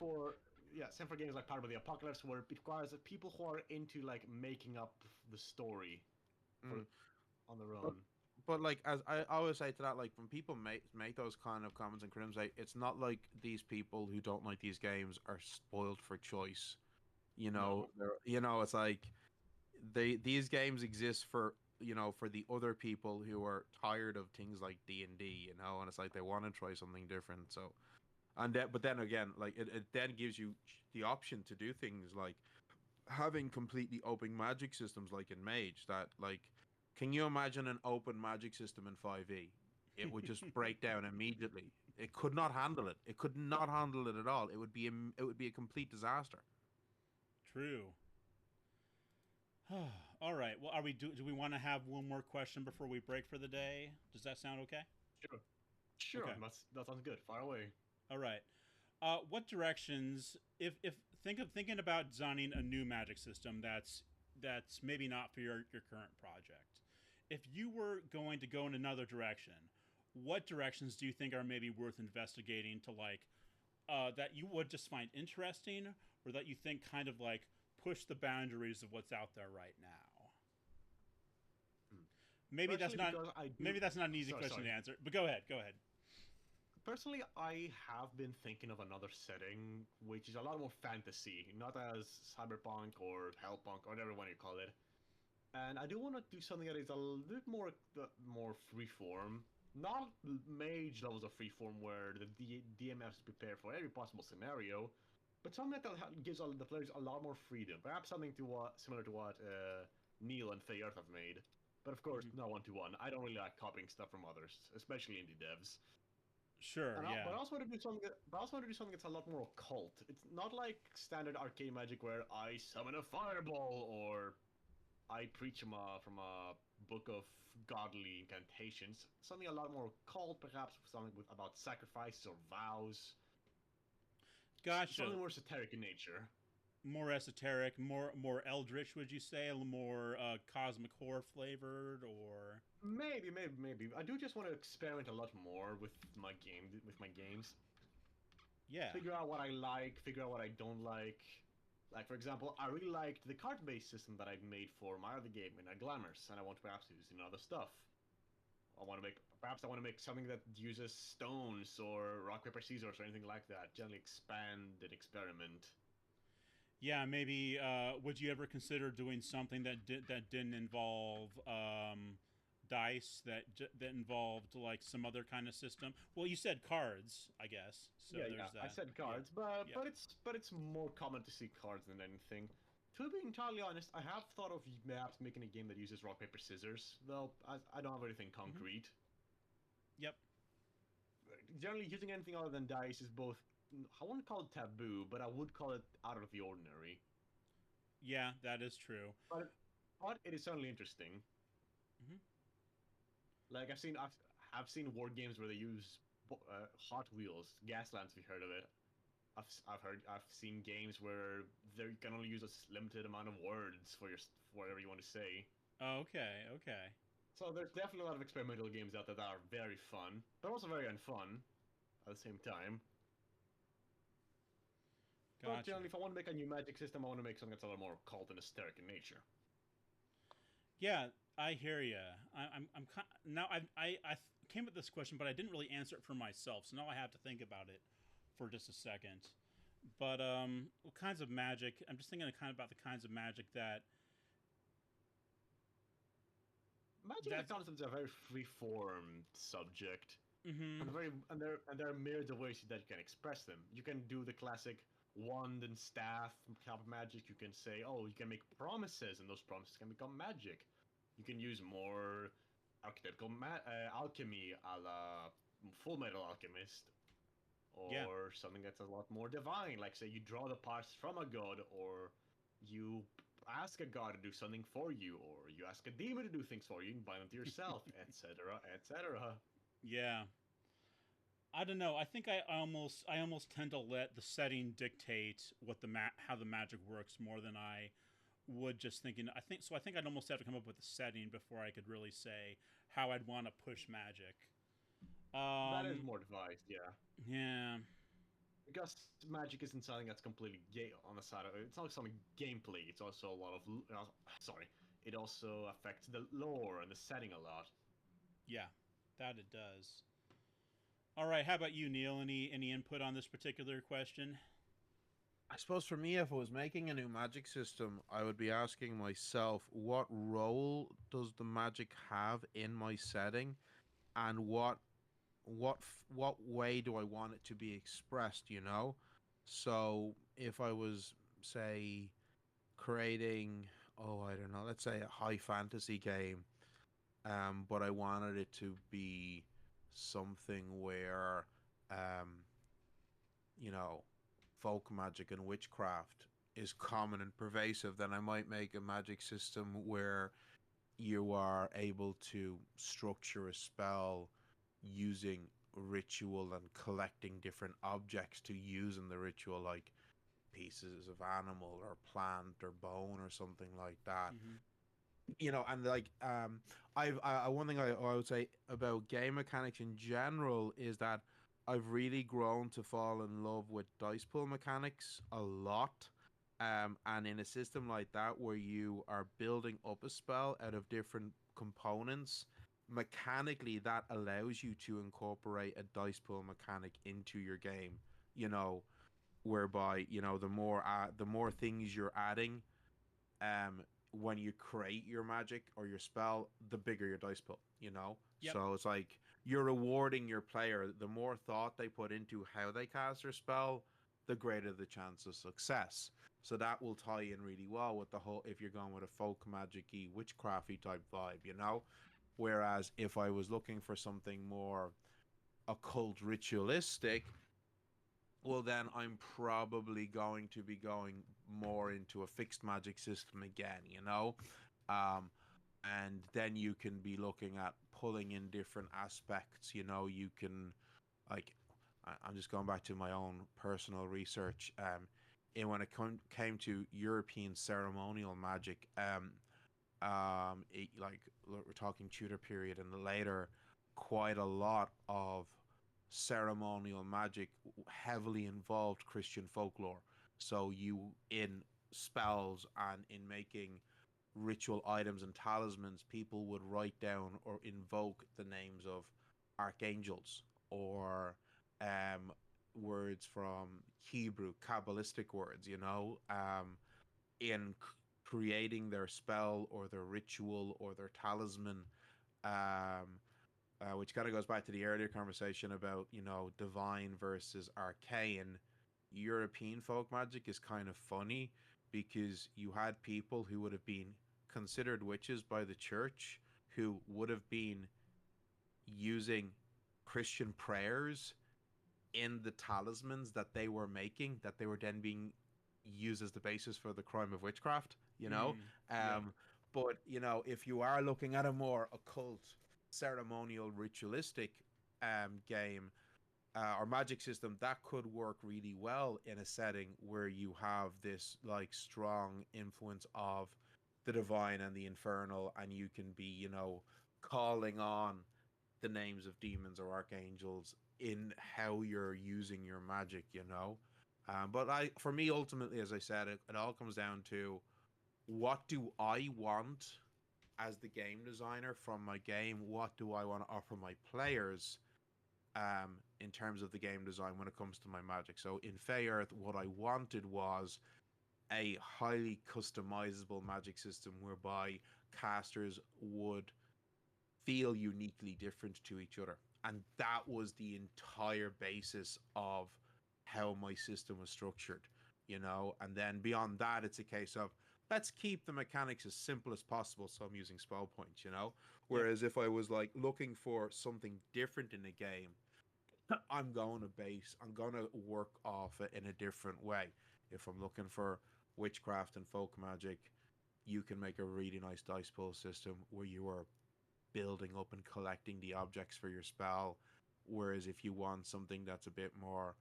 B: for games like Part of the Apocalypse, where it requires people who are into like making up the story on their own.
C: But like, as I always say to that, like when people make those kind of comments and criticism, like, it's not like these people who don't like these games are spoiled for choice.
B: No.
C: It's like these games exist for for the other people who are tired of things like D&D, and it's like they want to try something different. So, but then again, like it then gives you the option to do things like having completely open magic systems, like in Mage. That like, can you imagine an open magic system in 5e? It would just break down immediately. It could not handle it. It could not handle it at all. It would be a complete disaster.
A: True. All right. Well, do we want to have one more question before we break for the day? Does that sound okay?
B: Sure.
A: Okay.
B: That sounds good. Fire away.
A: All right. What directions, if thinking about designing a new magic system that's maybe not for your current project, if you were going to go in another direction, what directions do you think are maybe worth investigating to like that you would just find interesting, or that you think kind of like push the boundaries of what's out there right now? Maybe that's not an easy question to answer, but go ahead.
B: Personally, I have been thinking of another setting, which is a lot more fantasy, not as cyberpunk or hellpunk or whatever you call it. And I do want to do something that is a little bit more freeform, not mage levels of freeform where the DM has to prepare for every possible scenario, but something that gives the players a lot more freedom. Perhaps something similar to what Neil and Faye Earth have made. But of course, not one-to-one. I don't really like copying stuff from others, especially indie devs.
A: Sure, yeah.
B: But I also want to do something. That's a lot more occult. It's not like standard arcane magic where I summon a fireball or I preach from a book of godly incantations. Something a lot more occult, perhaps something about sacrifice or vows.
A: Gotcha.
B: Something more esoteric in nature.
A: More esoteric, more eldritch, would you say? A little more cosmic horror flavored, or
B: maybe. I do just want to experiment a lot more with my games.
A: Yeah.
B: Figure out what I like, figure out what I don't like. Like, for example, I really liked the card-based system that I made for my other game in Glamorous, and I want to perhaps use it in other stuff. Perhaps I want to make something that uses stones or rock, paper, scissors or anything like that. Generally expand and experiment.
A: Yeah, maybe. Would you ever consider doing something that didn't involve dice, that involved like some other kind of system? Well, you said cards, I guess. So
B: Yeah.
A: there's
B: I
A: that.
B: said
A: Yeah,
B: cards, but
A: yeah.
B: it's more common to see cards than anything. To be entirely honest, I have thought of perhaps making a game that uses rock, paper, scissors, though I don't have anything
A: Hmm.
B: concrete.
A: Yep.
B: Generally, using anything other than dice is both. I wouldn't call it taboo, but I would call it out of the ordinary.
A: Yeah, that is true.
B: But it is certainly interesting.
A: Hmm.
B: Like I've seen war games where they use Hot Wheels, Gaslands. If you heard of it, I've seen games where they can only use a limited amount of words for for whatever you want to say.
A: Oh, okay, okay.
B: So there's definitely a lot of experimental games out there that are very fun, but also very unfun at the same time. But
A: Gotcha.
B: generally, if I want to make a new magic system, I want to make something that's a little more occult and esoteric in nature.
A: Yeah, I hear you. I'm now I came with this question, but I didn't really answer it for myself. So now I have to think about it for just a second. But what kinds of magic? I'm just thinking kind of about the kinds of magic
B: Magic as a
A: that's.
B: concept is a very free-form subject,
A: Mm-hmm.
B: and there are myriads of ways that you can express them. You can do the classic wand and staff type of magic. You can say, oh, you can make promises, and those promises can become magic. You can use more archetypical alchemy, a la Full Metal Alchemist,
A: Yeah.
B: or something that's a lot more divine, like say you draw the parts from a god, or you ask a god to do something for you, or you ask a demon to do things for you and bind them to yourself, etc., etc.
A: Yeah. I don't know. I think I almost tend to let the setting dictate what how the magic works more than I would just thinking. I think so. I think I'd almost have to come up with a setting before I could really say how I'd want to push magic.
B: That is
A: Um.
B: more devised, yeah.
A: Yeah.
B: Because magic isn't something that's completely gay on the side of it. It's not something gameplay. It's also a lot of sorry. It also affects the lore and the setting a lot.
A: Yeah. That it does. All right. How about you, Neil? Any input on this particular question?
C: I suppose for me, if I was making a new magic system, I would be asking myself, what role does the magic have in my setting, and what way do I want it to be expressed? You know, so if I was, say, creating, oh, I don't know, let's say a high fantasy game, but I wanted it to be something where, um, you know, folk magic and witchcraft is common and pervasive, then I might make a magic system where you are able to structure a spell using ritual and collecting different objects to use in the ritual, like pieces of animal or plant or bone or something like that.
A: Mm-hmm.
C: You know, and like one thing I would say about game mechanics in general is that I've really grown to fall in love with dice pool mechanics a lot. And in a system like that where you are building up a spell out of different components, mechanically that allows you to incorporate a dice pool mechanic into your game. You know, whereby the more things you're adding, um, when you create your magic or your spell, the bigger your dice pool, you know?
A: Yep.
C: So it's like you're rewarding your player. The more thought they put into how they cast their spell, the greater the chance of success. So that will tie in really well with the whole, if you're going with a folk magic y, witchcrafty type vibe, you know? Whereas if I was looking for something more occult ritualistic, well, then I'm probably going to be going more into a fixed magic system again, you know? Um, and then you can be looking at pulling in different aspects, you know? You can, like, I'm just going back to my own personal research. And when it came to European ceremonial magic, like, we're talking Tudor period and later, quite a lot of ceremonial magic heavily involved Christian folklore. So you in spells and in making ritual items and talismans, people would write down or invoke the names of archangels or um, words from Hebrew, Kabbalistic words, in creating their spell or their ritual or their talisman, which kind of goes back to the earlier conversation about, divine versus arcane. European folk magic is kind of funny because you had people who would have been considered witches by the church who would have been using Christian prayers in the talismans that they were making, that they were then being used as the basis for the crime of witchcraft.
A: Yeah.
C: But if you are looking at a more occult, ceremonial, ritualistic game, or magic system, that could work really well in a setting where you have this like strong influence of the divine and the infernal, and you can be, calling on the names of demons or archangels in how you're using your magic. But for me, ultimately, as I said, it all comes down to what do I want as the game designer from my game? What do I want to offer my players in terms of the game design when it comes to my magic? So in Earth, what I wanted was a highly customizable magic system whereby casters would feel uniquely different to each other. And that was the entire basis of how my system was structured. And then beyond that, it's a case of let's keep the mechanics as simple as possible. So I'm using spell points.
A: Yep.
C: Whereas if I was like looking for something different in a game, I'm going to work off it in a different way. If I'm looking for witchcraft and folk magic, you can make a really nice dice pool system where you are building up and collecting the objects for your spell. Whereas if you want something that's a bit more,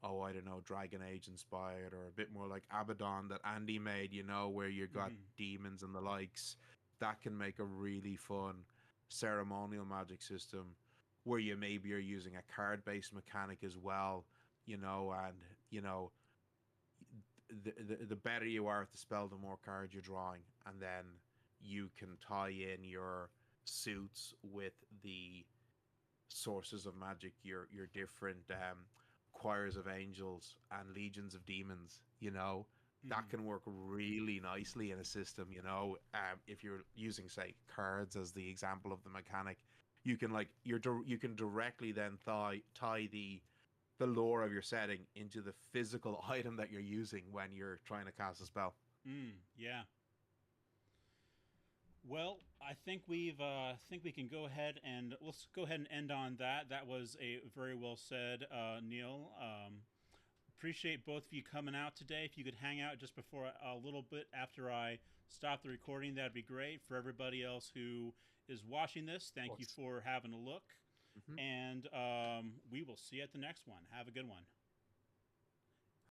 C: oh, I don't know, Dragon Age inspired, or a bit more like Abaddon that Andy made, where you got demons and the likes, that can make a really fun ceremonial magic system where you maybe are using a card based mechanic as well, and the better you are at the spell, the more cards you're drawing, and then you can tie in your suits with the sources of magic, your different choirs of angels and legions of demons. That can work really nicely in a system. If you're using, say, cards as the example of the mechanic, you can you can directly then tie the lore of your setting into the physical item that you're using when you're trying to cast a spell.
A: Yeah. Well, I think we can go ahead and let's go ahead and end on that. That was a very well said, Neil. Appreciate both of you coming out today. If you could hang out just before a little bit after I stop the recording, that'd be great. For everybody else who is watching this, thank you for having a look,
C: Mm-hmm.
A: and we will see you at the next one. Have a good one.